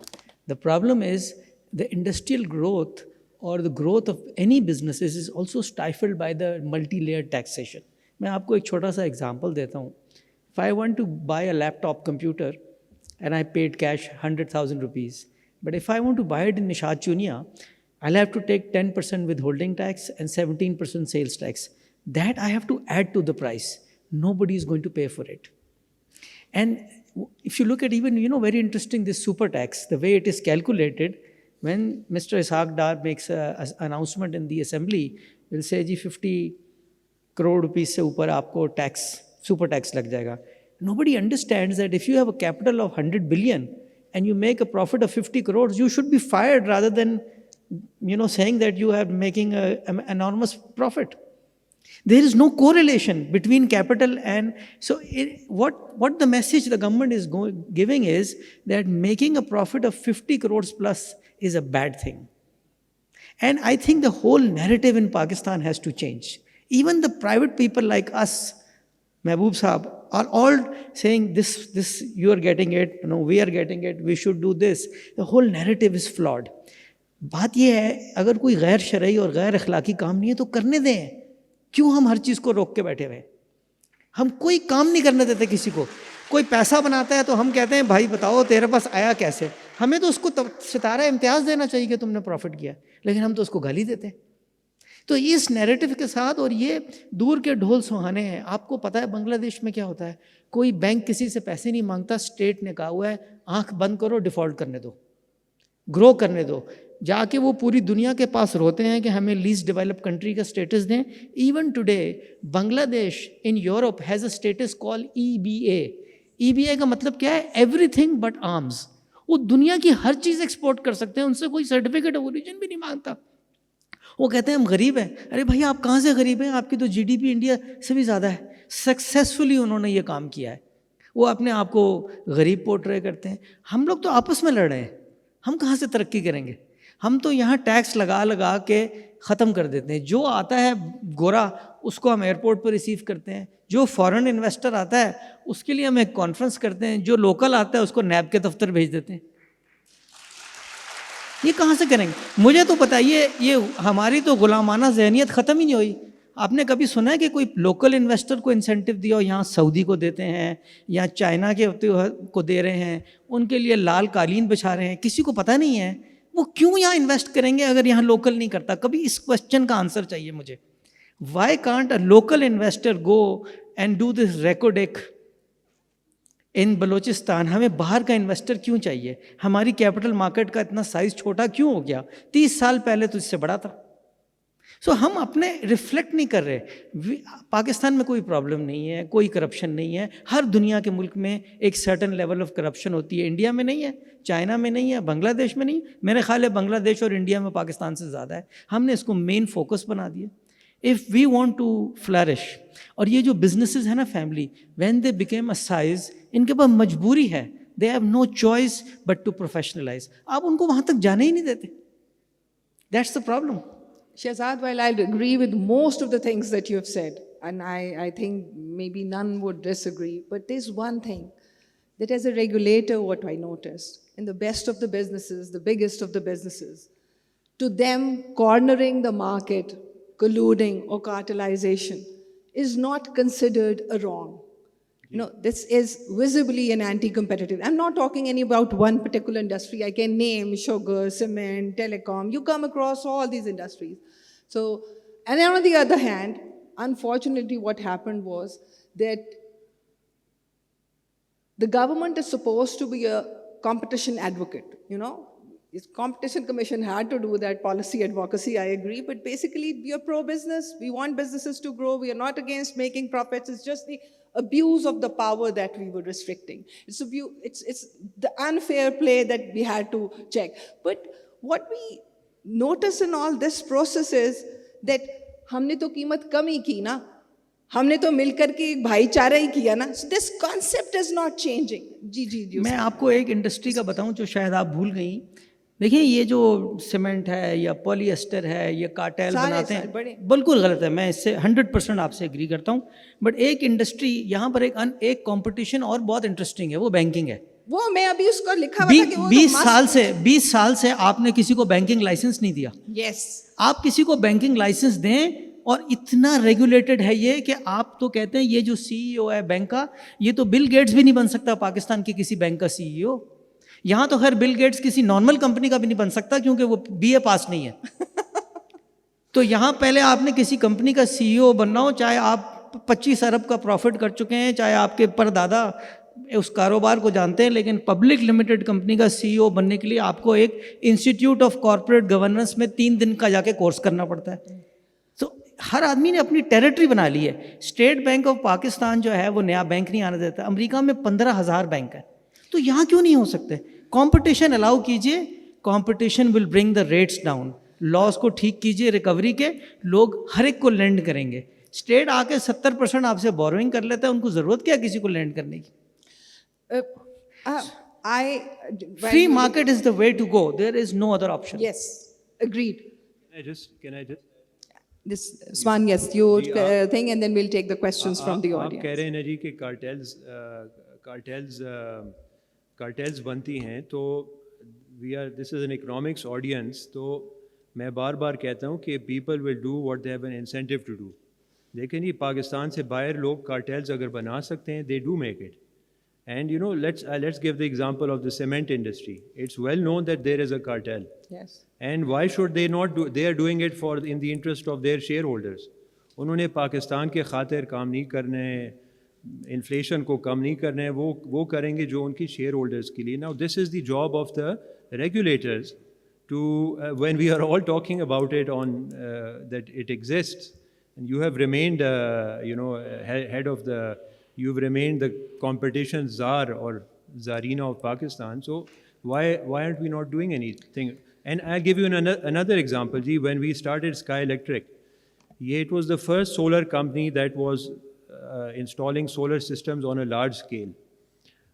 The problem is the industrial growth or the growth of any businesses is also stifled by the multi-layered taxation. मैं आपको एक छोटा सा example देता हूँ. If I want to buy a laptop computer and I paid cash 100,000 rupees, but if I want to buy it in Nishad Chunia, I'll have to take 10% withholding tax and 17% sales tax. That I have to add to the price. Nobody is going to pay for it. And if you look at even, very interesting, this super tax, the way it is calculated, when Mr. Ishaq Dar makes an announcement in the assembly, will say, ji 50 crore rupees se upar aapko tax, super tax lag jayega. Nobody understands that if you have a capital of 100 billion and you make a profit of 50 crores, you should be fired rather than, saying that you are making an enormous profit. There is no correlation between capital and... So what the message the government is giving is that making a profit of 50 crores plus is a bad thing. And I think the whole narrative in Pakistan has to change. Even the private people like us, Mehboob Saab, are all saying this, you are getting it, we are getting it, we should do this. The whole narrative is flawed. बात ये है, अगर कोई गैर शरई और गैर अखलाकी काम नहीं है तो करने दें. क्यों हम हर चीज़ को रोक के बैठे हुए? हम कोई काम नहीं करने देते किसी को. कोई पैसा बनाता है तो हम कहते हैं भाई बताओ तेरे पास आया कैसे. हमें तो उसको सितारा इम्तियाज़ देना चाहिए कि तुमने प्रॉफिट किया, लेकिन हम तो उसको गाली देते हैं. तो इस नैरेटिव के साथ, और ये दूर के ढोल सुहाने हैं. आपको पता है बांग्लादेश में क्या होता है? कोई बैंक किसी से पैसे नहीं मांगता. स्टेट ने कहा हुआ है आंख बंद करो, डिफ़ॉल्ट करने दो, ग्रो करने दो. जाके वो पूरी दुनिया के पास रोते हैं कि हमें लीस्ट डेवलप कंट्री का स्टेटस दें. Even today Bangladesh in Europe has a status called EBA. EBA का मतलब क्या है? Everything but arms. वो दुनिया की हर चीज़ एक्सपोर्ट कर सकते हैं, उनसे कोई सर्टिफिकेट ऑफ ओरिजिन भी नहीं मांगता. वो कहते हैं हम गरीब हैं. अरे भाई आप कहाँ से गरीब हैं? आपकी तो GDP इंडिया से भी ज़्यादा है. सक्सेसफुली उन्होंने ये काम किया है. वो अपने आप को गरीब पोर्ट्रे करते हैं. हम लोग तो आपस में लड़ रहे हैं. हम कहाँ से तरक्की करेंगे? हम तो यहाँ टैक्स लगा लगा के ख़त्म कर देते हैं. जो आता है गोरा उसको हम एयरपोर्ट पर रिसीव करते हैं. जो फॉरेन इन्वेस्टर आता है उसके लिए हम एक कॉन्फ्रेंस करते हैं. जो लोकल आता है उसको नैब के दफ्तर भेज देते हैं. ये कहाँ से करेंगे? मुझे तो बताइए, ये हमारी तो गुलामाना जहनियत ख़त्म ही नहीं हुई. आपने कभी सुना है कि कोई लोकल इन्वेस्टर को इंसेंटिव दिया हो? यहाँ सऊदी को देते हैं या चाइना के को दे रहे हैं, उनके लिए लाल कालीन बिछा रहे हैं. किसी को पता नहीं है वो क्यों यहाँ इन्वेस्ट करेंगे अगर यहाँ लोकल नहीं करता. कभी इस क्वेश्चन का आंसर चाहिए मुझे. Why can't a local investor go and do this Reko Diq in Balochistan? हमें बाहर का इन्वेस्टर क्यों चाहिए? हमारी कैपिटल मार्केट का इतना साइज छोटा क्यों हो गया? 30 साल पहले तो इससे बड़ा था. सो हम अपने रिफ्लेक्ट नहीं कर रहे. पाकिस्तान में कोई प्रॉब्लम नहीं है, कोई करप्शन नहीं है. हर दुनिया के मुल्क में एक सर्टन लेवल ऑफ करप्शन होती है. इंडिया में नहीं है, चाइना में नहीं है, बांग्लादेश में नहीं. मेरे ख्याल है बांग्लादेश और इंडिया में पाकिस्तान से ज़्यादा है. हमने इसको मेन फोकस बना दिया. If we want to flourish, और ये जो बिजनेसेस है ना family, when they became a size, इनके पास मजबूरी है. They have no choice but to professionalise. आप उनको वहाँ तक जाने ही नहीं देते. That's the problem. Shahzad, while I'll agree with most of the things that you have said, and I think maybe none would disagree, but there's one thing that as a regulator, what I noticed, in the best of the businesses, the biggest of the businesses, to them cornering the market, colluding or cartelization is not considered a wrong. This is visibly an anti-competitive. I'm not talking any about one particular industry. I can name sugar, cement, telecom. You come across all these industries. So, and then on the other hand, unfortunately, what happened was that the government is supposed to be a competition advocate, This competition commission had to do that policy advocacy, I agree, but basically we are pro-business. We want businesses to grow. We are not against making profits. It's just the abuse of the power that we were restricting. It's the unfair play that we had to check. But what we notice in all this process is that हमने तो कीमत कम ही की ना, हमने तो मिलकर के एक भाईचारा ही किया ना. So this concept is not changing. जी. मैं आपको एक इंडस्ट्री का बताऊं जो शायद आप भूल गई. देखिए ये जो सीमेंट है या पॉलिएस्टर है ये कार्टेल बनाते हैं, बिल्कुल गलत है. मैं इससे 100% आपसे एग्री करता हूँ. बट एक इंडस्ट्री यहाँ पर एक कंपटीशन और बहुत इंटरेस्टिंग है, वो बैंकिंग है. वो मैं अभी उसको लिखा हुआ था कि वो 20 साल से आपने किसी को बैंकिंग लाइसेंस नहीं दिया. यस. आप किसी को बैंकिंग लाइसेंस दें और इतना रेगुलेटेड है ये कि आप तो कहते हैं ये जो सीईओ है बैंक का, ये तो बिल गेट्स भी नहीं बन सकता पाकिस्तान के किसी बैंक का सीईओ. यहाँ तो खैर बिल गेट्स किसी नॉर्मल कंपनी का भी नहीं बन सकता क्योंकि वो बीए पास नहीं है. तो यहाँ पहले आपने किसी कंपनी का सीईओ बनना हो, चाहे आप 25 अरब का प्रॉफिट कर चुके हैं, चाहे आपके परदादा उस कारोबार को जानते हैं, लेकिन पब्लिक लिमिटेड कंपनी का सीईओ बनने के लिए आपको एक इंस्टीट्यूट ऑफ कॉर्पोरेट गवर्नेंस में 3 दिन का जाके कोर्स करना पड़ता है. तो हर आदमी ने अपनी टेरिटरी बना ली है. स्टेट बैंक ऑफ पाकिस्तान जो है वो नया बैंक नहीं आने देता. अमेरिका में 15,000 बैंक है, तो यहाँ क्यों नहीं हो सकते? कंपटीशन अलाउ कीजिए, competition will bring the rates down. Loss को ठीक कीजिए रिकवरी के, लोग हर एक को लेंड करेंगे. स्टेट आके 70% आपसे बोरोइंग कर लेता है, उनको जरूरत क्या किसी को लेंड करने की? Free market is the way to go. There is no other option. Yes, agreed. Can I just? This Usman, yes, you thing, and then we'll take the questions from the audience. आप कह रहे हैं ना जी कि cartels बनती हैं, तो this is an economics audience, तो मैं बार बार कहता हूँ कि people will do what they have an incentive to do. देखें जी, पाकिस्तान से बाहर लोग कार्टेल्स अगर बना सकते हैं, they do make it. And let's give the example of the cement industry. It's well known that there is a cartel. Yes. And why should they not do? They are doing it in the interest of their shareholders. उन्होंने पाकिस्तान के खातिर काम नहीं करने हैं, inflation को कम नहीं करना है, वो करेंगे जो उनकी शेयर होल्डर्स के लिए. Now this is the job of the regulators to when we are all talking about it on that it exists, and you have remained head of the, you've remained the competition czar or czarina of Pakistan. So why aren't we not doing anything? And I'll give you another example. Ji, when we started Sky Electric, it was the first solar company that was installing solar systems on a large scale.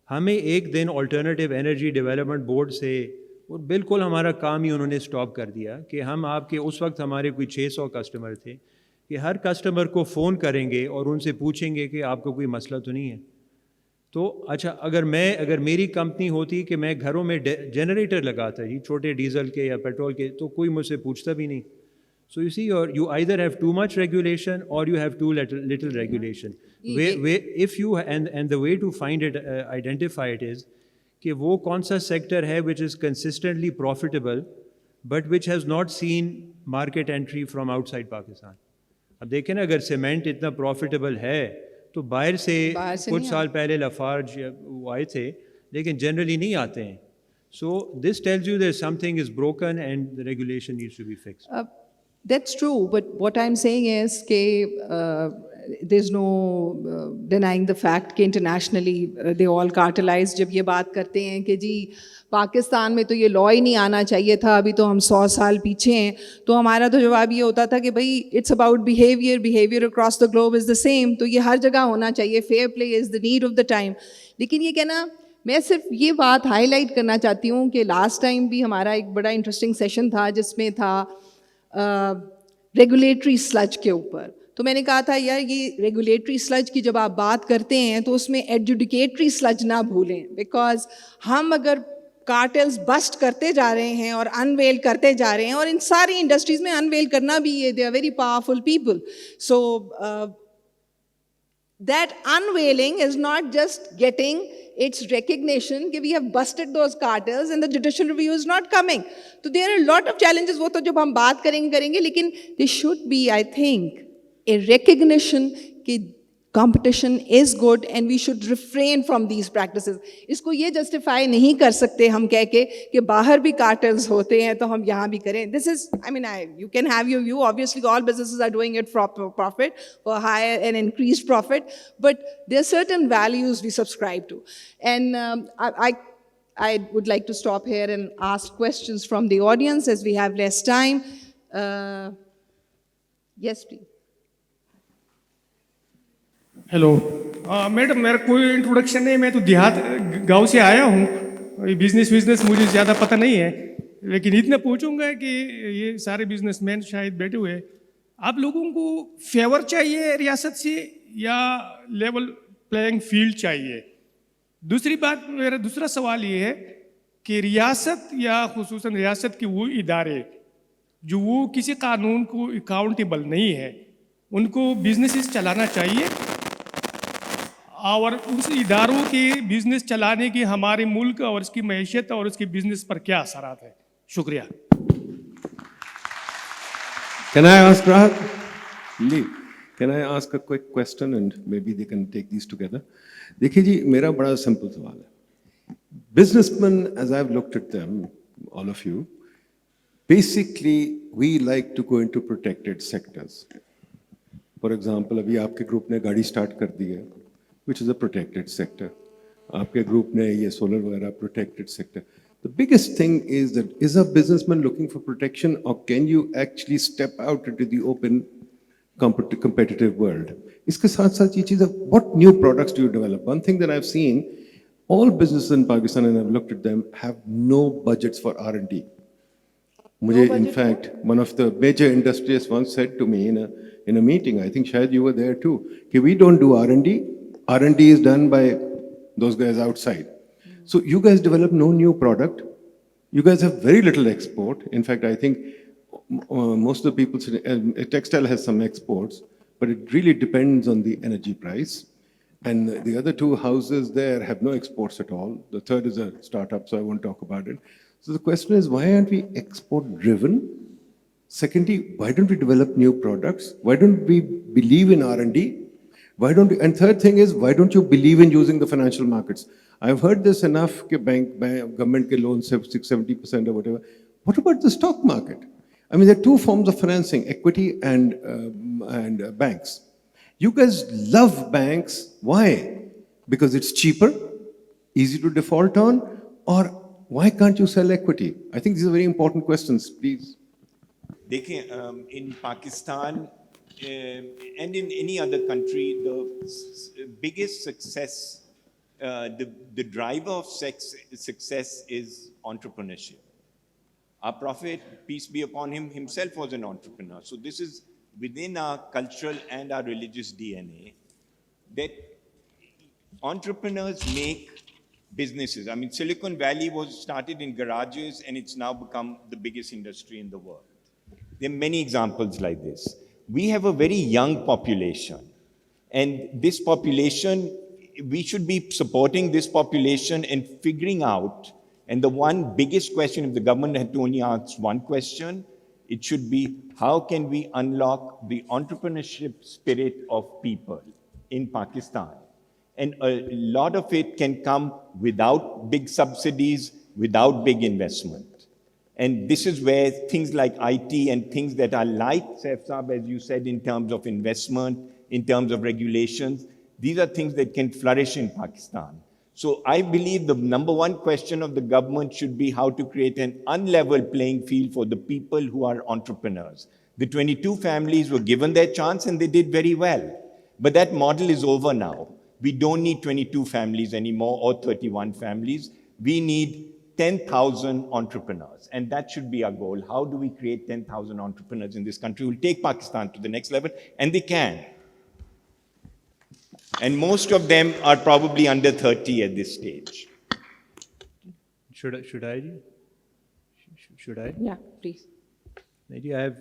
हमें एक दिन alternative energy development board से और बिल्कुल हमारा काम ही उन्होंने stop कर दिया कि हम आपके, उस वक्त हमारे कोई 600 कस्टमर थे, कि हर कस्टमर को फ़ोन करेंगे और उनसे पूछेंगे कि आपको कोई मसला तो नहीं है. तो अच्छा, अगर मेरी कंपनी होती कि मैं घरों में जनरेटर लगाता जी, छोटे डीजल के या पेट्रोल के, तो कोई मुझसे पूछता भी नहीं. So you see, you either have too much regulation or you have too little regulation. If you and the way to find it, identify it is कि वो कौन सा sector है which is consistently profitable but which has not seen market entry from outside Pakistan. अब देखें ना, अगर cement इतना profitable है तो बाहर से कुछ साल पहले लाफार्ज वो आए थे, लेकिन generally नहीं आते हैं. So this tells you that something is broken and the regulation needs to be fixed. That's true, but what I'm saying is that there's no denying the fact कि internationally they all cartelize. जब ये बात करते हैं कि जी पाकिस्तान में तो ये लॉ ही नहीं आना चाहिए था, अभी तो हम 100 साल पीछे हैं, तो हमारा तो जवाब ये होता था कि भाई it's about behavior across the globe is the same, तो ये हर जगह होना चाहिए, fair play is the need of the time. लेकिन ये कहना, मैं सिर्फ ये बात हाईलाइट करना चाहती हूँ कि लास्ट टाइम भी हमारा एक बड़ा इंटरेस्टिंग सेशन था जिसमें था रेगुलेटरी स्लज के ऊपर. तो मैंने कहा था यार ये रेगुलेटरी स्लज की जब आप बात करते हैं तो उसमें एडजुडिकेटरी स्लज ना भूलें, बिकॉज हम अगर कार्टेल्स बस्ट करते जा रहे हैं और अनवेल करते जा रहे हैं, और इन सारी इंडस्ट्रीज में अनवेल करना भी ये, they are very powerful people. So That unveiling is not just getting its recognition कि we have busted those cartels and the judicial review is not coming. So there are a lot of challenges, वो तो जब हम बात करेंगे, लेकिन there should be, I think, a recognition कि competition is good and we should refrain from these practices. इसको ये justify नहीं कर सकते हम कह के कि बाहर भी cartels होते हैं तो हम यहाँ भी करें. This is, I mean, you can have your view. Obviously, all businesses are doing it for profit, for higher and increased profit, but there are certain values we subscribe to. And I would like to stop here and ask questions from the audience as we have less time. Yes, please. Hello madam, मेरा कोई introduction नहीं, मैं तो देहात गांव से आया हूँ. बिजनेस मुझे ज़्यादा पता नहीं है, लेकिन इतना पूछूंगा कि ये सारे बिजनेसमैन शायद बैठे हुए, आप लोगों को फेवर चाहिए रियासत से या लेवल प्लेइंग फील्ड चाहिए? दूसरी बात, मेरा दूसरा सवाल ये है कि रियासत या खुसूसन रियासत के वो इदारे जो वो किसी कानून को अकाउंटेबल नहीं है, उनको बिजनेसेस चलाना चाहिए, और उस इदारों के बिजनेस चलाने की हमारे मुल्क और उसकी मैशियत और उसके बिजनेस पर क्या असरात है? शुक्रिया. Can I ask Rahat? Lee, can I ask a quick question and maybe they can take these together? देखिए जी, मेरा बड़ा सिंपल सवाल है. Businessmen, as I've looked at them, all of you, basically we like to go into protected sectors. For example, अभी आपके group ने गाड़ी start कर दी है, which is a protected sector. आपके ग्रुप ने ये सोलर वगैरह protected sector. The biggest thing is that is a businessman looking for protection or can you actually step out into the open competitive world? इसके साथ साथ ये चीज़, what new products do you develop? One thing that I've seen, all businesses in Pakistan, and I've looked at them, have no budgets for R&D. मुझे, in fact, one of the major industrialists once said to me in a meeting, I think Shahid, you were there too, कि we don't do R&D. R&D is done by those guys outside. So you guys develop no new product. You guys have very little export. In fact, I think most of the people, textile has some exports, but it really depends on the energy price. And the other two houses there have no exports at all. The third is a startup, so I won't talk about it. So the question is, why aren't we export driven? Secondly, why don't we develop new products? Why don't we believe in R&D? Why don't you, and third thing is, why don't you believe in using the financial markets? I've heard this enough, कि government के loans have 60-70% or whatever. What about the stock market? I mean, there are two forms of financing, equity and banks. You guys love banks. Why? Because it's cheaper, easy to default on, or why can't you sell equity? I think these are very important questions, please. देखिए, in Pakistan, and in any other country, the biggest success, the driver of success is entrepreneurship. Our Prophet, peace be upon him, himself was an entrepreneur. So this is within our cultural and our religious DNA, that entrepreneurs make businesses. I mean, Silicon Valley was started in garages and it's now become the biggest industry in the world. There are many examples like this. We have a very young population, and this population, we should be supporting this population and figuring out, and the one biggest question, if the government had to only ask one question, it should be, how can we unlock the entrepreneurship spirit of people in Pakistan? And a lot of it can come without big subsidies, without big investment. And this is where things like IT and things that are like SAIFULLAH, as you said, in terms of investment, in terms of regulations, these are things that can flourish in Pakistan. So I believe the number one question of the government should be how to create an unlevel playing field for the people who are entrepreneurs. The 22 families were given their chance and they did very well. But that model is over now. We don't need 22 families anymore or 31 families. We need 10,000 entrepreneurs. And that should be our goal. How do we create 10,000 entrepreneurs in this country who will take Pakistan to the next level? And they can. And most of them are probably under 30 at this stage. Should I? Yeah, please. Maybe I have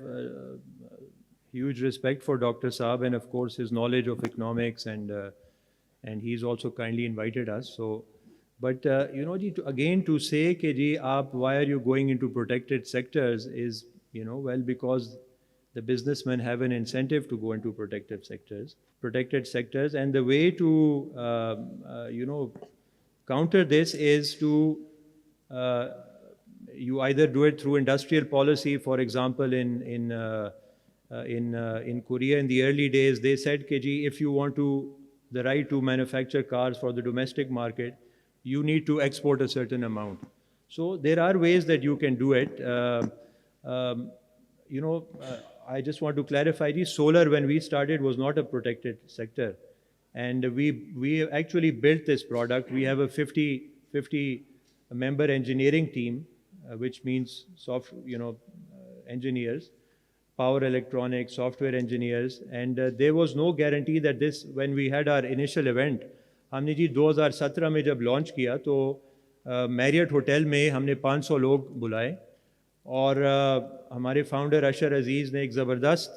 huge respect for Dr. Saab and of course his knowledge of economics and he's also kindly invited us. So, but you know, ji, again to say कि जी आप why are you going into protected sectors is, you know, well, because the businessmen have an incentive to go into protected sectors, and the way to you know, counter this is to you either do it through industrial policy. For example, in Korea in the early days, they said कि जी, if you want to the right to manufacture cars for the domestic market, you need to export a certain amount. So there are ways that you can do it. You know, I just want to clarify, solar when we started was not a protected sector. And we actually built this product. We have a 50 member engineering team, which means engineers, power electronics, software engineers. And there was no guarantee that this, when we had our initial event, हमने जी 2017 में जब launch किया तो Marriott hotel में हमने 500 लोग बुलाए और हमारे फाउंडर अशर अज़ीज़ ने एक ज़बरदस्त,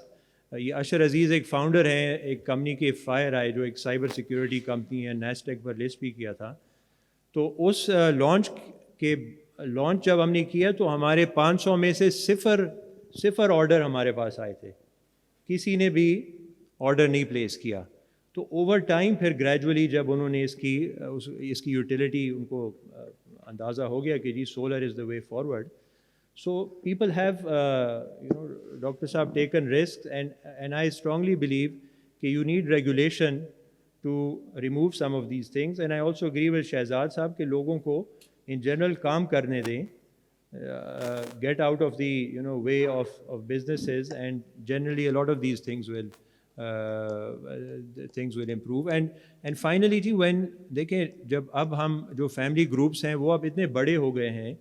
ये अशर अज़ीज़ एक फाउंडर हैं एक कंपनी के फायर आए जो एक साइबर सिक्योरिटी कंपनी है, नैस्डैक पर लिस्ट भी किया था। तो उस लॉन्च जब हमने किया तो हमारे 500 में से सिफर ऑर्डर हमारे पास आए थे, किसी ने भी ऑर्डर नहीं प्लेस किया। तो ओवर टाइम फिर ग्रेजुअली जब उन्होंने इसकी यूटिलिटी उनको अंदाज़ा हो गया कि जी solar is the way forward, so people have Dr. Saab taken risks and I strongly believe that you need regulation to remove some of these things, and I also agree with Shehzad Saab कि लोगों को in general काम करने दें, get out of the way of businesses, and generally a lot of these things will improve. And finally ji, when देखें जब अब हम जो फैमिली ग्रुप्स हैं वो अब इतने बड़े हो गए हैं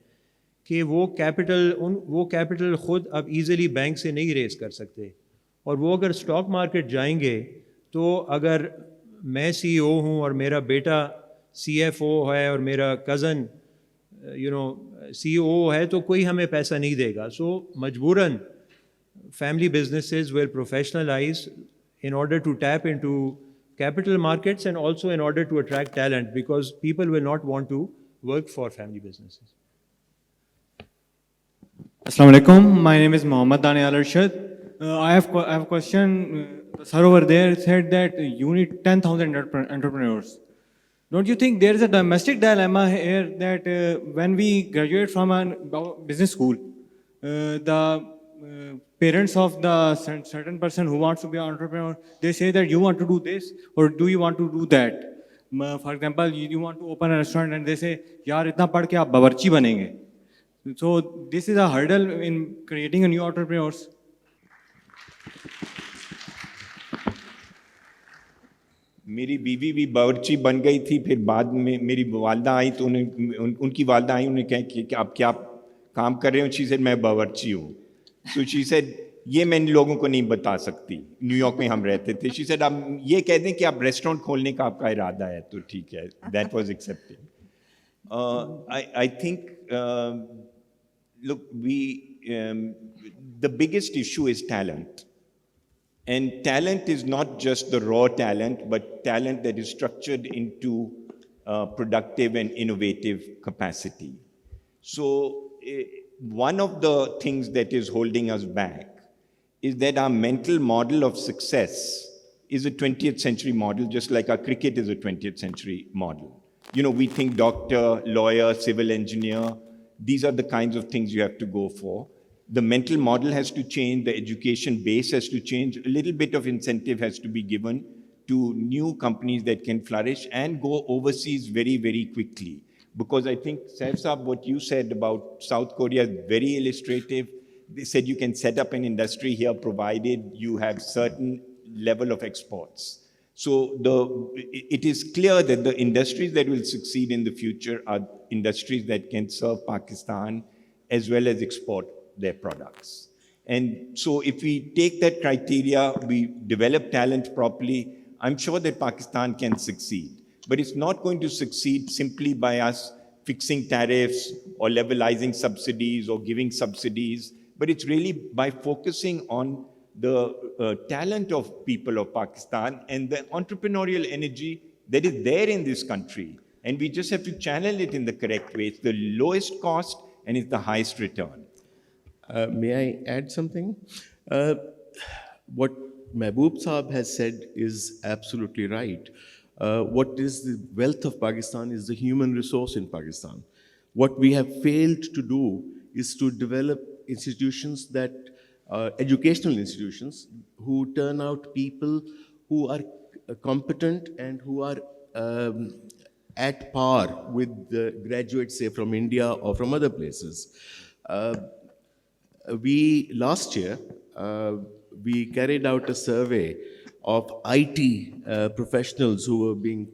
कि वो कैपिटल ख़ुद अब इजीली बैंक से नहीं रेज़ कर सकते, और वो अगर स्टॉक मार्केट जाएंगे तो अगर मैं CEO हूँ और मेरा बेटा CFO है और मेरा कज़न CEO है तो कोई हमें पैसा नहीं देगा। सो मजबूरन family businesses will professionalize in order to tap into capital markets and also in order to attract talent, because people will not want to work for family businesses. Assalamu alaikum. My name is Mohammad Daniel Arshad. I have a question. The sir over there said that you need 10,000 entrepreneurs. Don't you think there is a domestic dilemma here that when we graduate from a business school, the parents of the certain person who wants to be an entrepreneur, they say that you want to do this or do you want to do that? For example, you want to open a restaurant and they say, yaar itna pad ke aap bawarchi banenge. So this is a hurdle in creating a new entrepreneurs. मेरी बीवी भी बावर्ची बन गई थी, फिर बाद में मेरी वालदा आई तो उनकी वालदा आई, उन्हें कहा कि आप क्या काम कर रहे हो? शी सेड मैं बावर्ची हूँ। तो शी सेड ये मैं इन लोगों को नहीं बता सकती, न्यूयॉर्क में हम रहते थे। शी सेड आप ये कह दें कि आप रेस्टोरेंट खोलने का आपका इरादा है तो ठीक है। That was accepted. I think look, the biggest issue is talent. And talent is not just the raw talent, but talent that is structured into productive and innovative capacity. So one of the things that is holding us back is that our mental model of success is a 20th century model, just like our cricket is a 20th century model. We think doctor, lawyer, civil engineer. These are the kinds of things you have to go for. The mental model has to change, the education base has to change, a little bit of incentive has to be given to new companies that can flourish and go overseas very, very quickly. Because I think, Saif Saab, what you said about South Korea is very illustrative. They said you can set up an industry here provided you have certain level of exports. So it is clear that the industries that will succeed in the future are industries that can serve Pakistan as well as export their products. And so if we take that criteria, we develop talent properly, I'm sure that Pakistan can succeed. But it's not going to succeed simply by us fixing tariffs or levelizing subsidies or giving subsidies, but it's really by focusing on the talent of people of Pakistan and the entrepreneurial energy that is there in this country. And we just have to channel it in the correct way. It's the lowest cost and it's the highest return. May I add something? What Mehboob Saab has said is absolutely right. What is the wealth of Pakistan is the human resource in Pakistan. What we have failed to do is to develop institutions that, educational institutions, who turn out people who are competent and who are at par with the graduates, say, from India or from other places. Last year, we carried out a survey of IT professionals who were being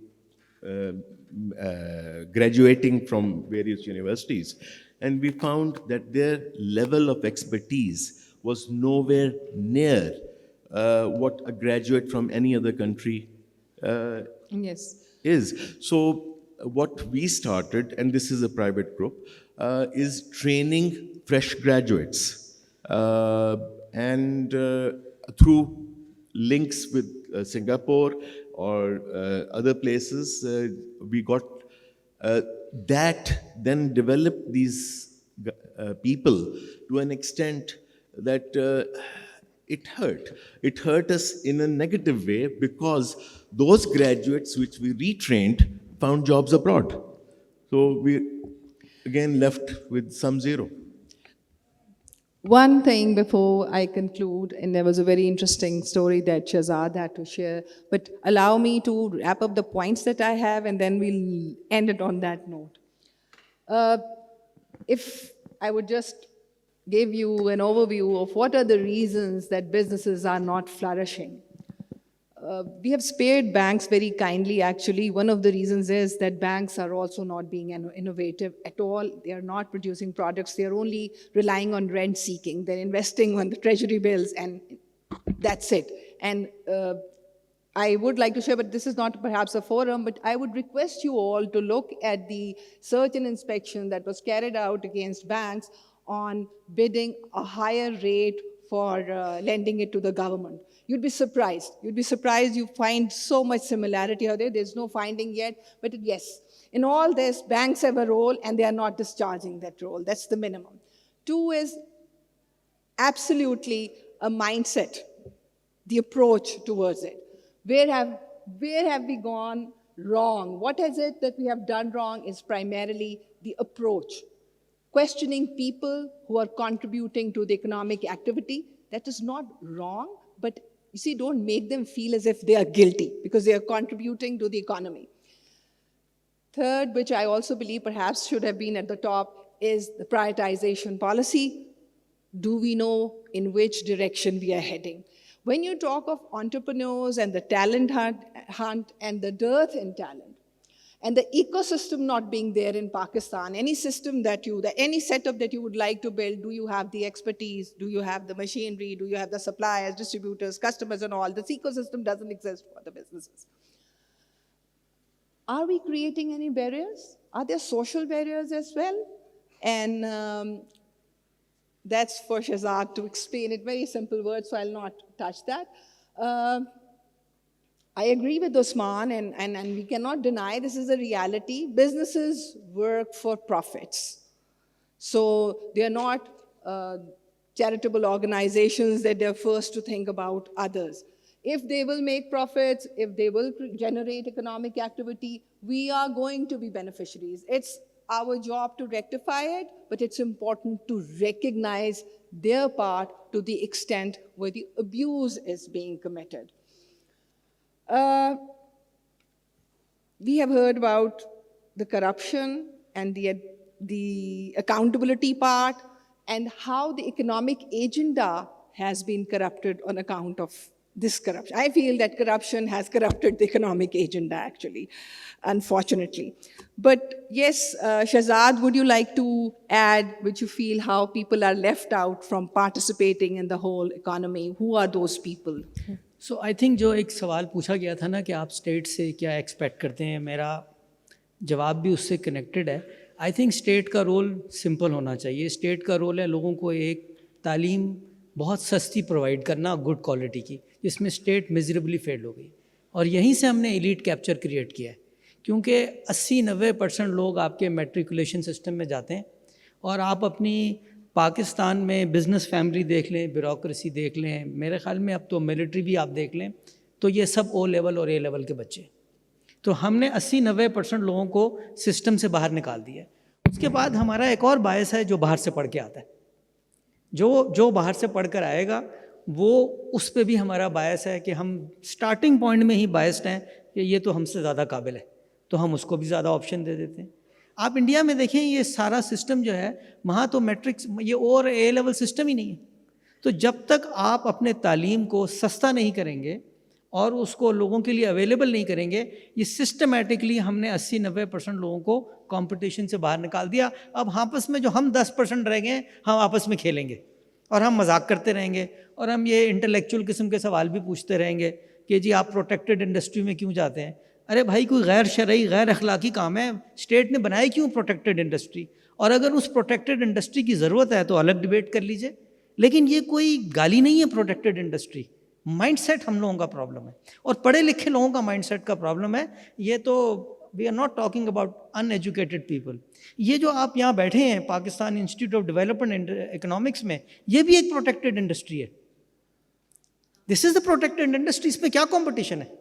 graduating from various universities, and we found that their level of expertise was nowhere near what a graduate from any other country Yes. is. So what we started, and this is a private group, is training fresh graduates, and through links with Singapore or other places, we got that then developed these people to an extent that it hurt. It hurt us in a negative way because those graduates which we retrained found jobs abroad. So we again left with some zero. One thing before I conclude, and there was a very interesting story that Shahzad had to share, but allow me to wrap up the points that I have and then we'll end it on that note. If I would just give you an overview of what are the reasons that businesses are not flourishing. We have spared banks very kindly, actually. One of the reasons is that banks are also not being innovative at all. They are not producing products. They are only relying on rent seeking. They're investing on the treasury bills, and that's it. And I would like to share, but this is not perhaps a forum, but I would request you all to look at the search and inspection that was carried out against banks on bidding a higher rate for lending it to the government. You'd be surprised. You'd be surprised you find so much similarity out there. There's no finding yet, but yes, in all this, banks have a role and they are not discharging that role. That's the minimum. Two is absolutely a mindset, the approach towards it. Where have we gone wrong? What is it that we have done wrong is primarily the approach. Questioning people who are contributing to the economic activity, that is not wrong, but you see, don't make them feel as if they are guilty because they are contributing to the economy. Third, which I also believe perhaps should have been at the top, is the prioritization policy. Do we know in which direction we are heading? When you talk of entrepreneurs and the talent hunt and the dearth in talent, and the ecosystem not being there in Pakistan, any system any setup that you would like to build, do you have the expertise? Do you have the machinery? Do you have the suppliers, distributors, customers and all? This ecosystem doesn't exist for the businesses. Are we creating any barriers? Are there social barriers as well? And that's for Shahzad to explain it. Very simple words, so I'll not touch that. I agree with Osman, and we cannot deny this is a reality. Businesses work for profits. So they are not charitable organizations that they're first to think about others. If they will make profits, if they will generate economic activity, we are going to be beneficiaries. It's our job to rectify it, but it's important to recognize their part to the extent where the abuse is being committed. We have heard about the corruption and the accountability part and how the economic agenda has been corrupted on account of this corruption. I feel that corruption has corrupted the economic agenda, actually, unfortunately. But yes, Shahzad, would you like to add, which you feel how people are left out from participating in the whole economy? Who are those people? So I think जो एक सवाल पूछा गया था ना कि आप state से क्या एक्सपेक्ट करते हैं, मेरा जवाब भी उससे कनेक्टेड है. आई थिंक स्टेट का रोल सिंपल होना चाहिए. स्टेट का रोल है लोगों को एक तालीम बहुत सस्ती प्रोवाइड करना गुड क्वालिटी की, जिसमें स्टेट मिजरेबली फेल हो गई। और यहीं से हमने एलीट कैप्चर क्रिएट किया है, क्योंकि 80-90% लोग आपके मैट्रिकुलेशन सिस्टम में जाते हैं, और आप अपनी पाकिस्तान में बिज़नेस फैमिली देख लें, ब्यूरोक्रेसी देख लें, मेरे ख्याल में अब तो मिलिट्री भी आप देख लें, तो ये सब O लेवल और A लेवल के बच्चे। तो हमने 80-90% लोगों को सिस्टम से बाहर निकाल दिया। उसके बाद हमारा एक और बायस है जो बाहर से पढ़ के आता है। जो बाहर से पढ़ कर आएगा वो, उस पे भी हमारा बायस है कि हम स्टार्टिंग पॉइंट में ही बायस्ड हैं कि ये तो हमसे ज़्यादा काबिल है, तो हम उसको भी ज़्यादा ऑप्शन दे देते हैं। आप इंडिया में देखें, ये सारा सिस्टम जो है वहाँ तो मैट्रिक्स, ये और A लेवल सिस्टम ही नहीं है। तो जब तक आप अपने तालीम को सस्ता नहीं करेंगे और उसको लोगों के लिए अवेलेबल नहीं करेंगे, ये सिस्टमेटिकली हमने 80-90% लोगों को कंपटीशन से बाहर निकाल दिया। अब आपस में जो हम 10% रह गए, हम आपस में खेलेंगे और हम मजाक करते रहेंगे, और हम ये इंटेलेक्चुअल किस्म के सवाल भी पूछते रहेंगे कि जी आप प्रोटेक्टेड इंडस्ट्री में क्यों जाते हैं। अरे भाई, कोई गैर शरई गैर अखलाकी काम है, स्टेट ने बनाया क्यों प्रोटेक्टेड इंडस्ट्री? और अगर उस प्रोटेक्टेड इंडस्ट्री की ज़रूरत है तो अलग डिबेट कर लीजिए, लेकिन ये कोई गाली नहीं है प्रोटेक्टेड इंडस्ट्री। माइंडसेट हम लोगों का प्रॉब्लम है, और पढ़े लिखे लोगों का माइंडसेट का प्रॉब्लम है। ये तो we are not talking about uneducated people. ये जो आप यहाँ बैठे हैं Pakistan institute of development economics में, ये भी एक प्रोटेक्टेड इंडस्ट्री है। This is the protected industry. इसमें क्या कंपटीशन है?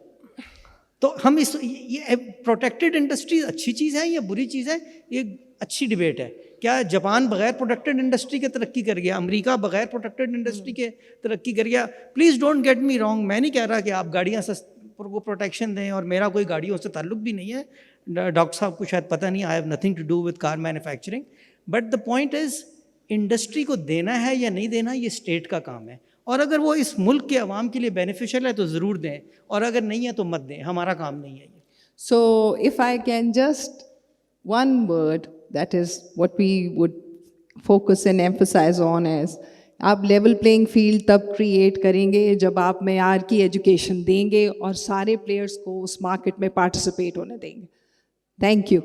तो हम ये प्रोटेक्टेड इंडस्ट्री अच्छी चीज़ है या बुरी चीज़ है, ये अच्छी डिबेट है। क्या जापान बगैर प्रोटेक्टेड इंडस्ट्री के तरक्की कर गया? अमेरिका बगैर प्रोटेक्टेड इंडस्ट्री के तरक्की कर गया? Please don't get me wrong, मैं नहीं कह रहा कि आप गाड़ियाँ को प्रोटेक्शन दें, और मेरा कोई गाड़ियों से ताल्लुक भी नहीं है। डॉक्टर साहब को शायद पता नहीं, I have nothing to do with car manufacturing, but the point is industry को देना है या नहीं देना, ये स्टेट का काम है। और अगर वो इस मुल्क के अवाम के लिए बेनिफिशियल है तो ज़रूर दें, और अगर नहीं है तो मत दें, हमारा काम नहीं है ये। So, if I can just one word, that is what we would focus and emphasize on is, आप लेवल प्लेइंग फील्ड तब क्रिएट करेंगे जब आप मेयार की एजुकेशन देंगे और सारे प्लेयर्स को उस मार्केट में पार्टिसिपेट होने देंगे। Thank you.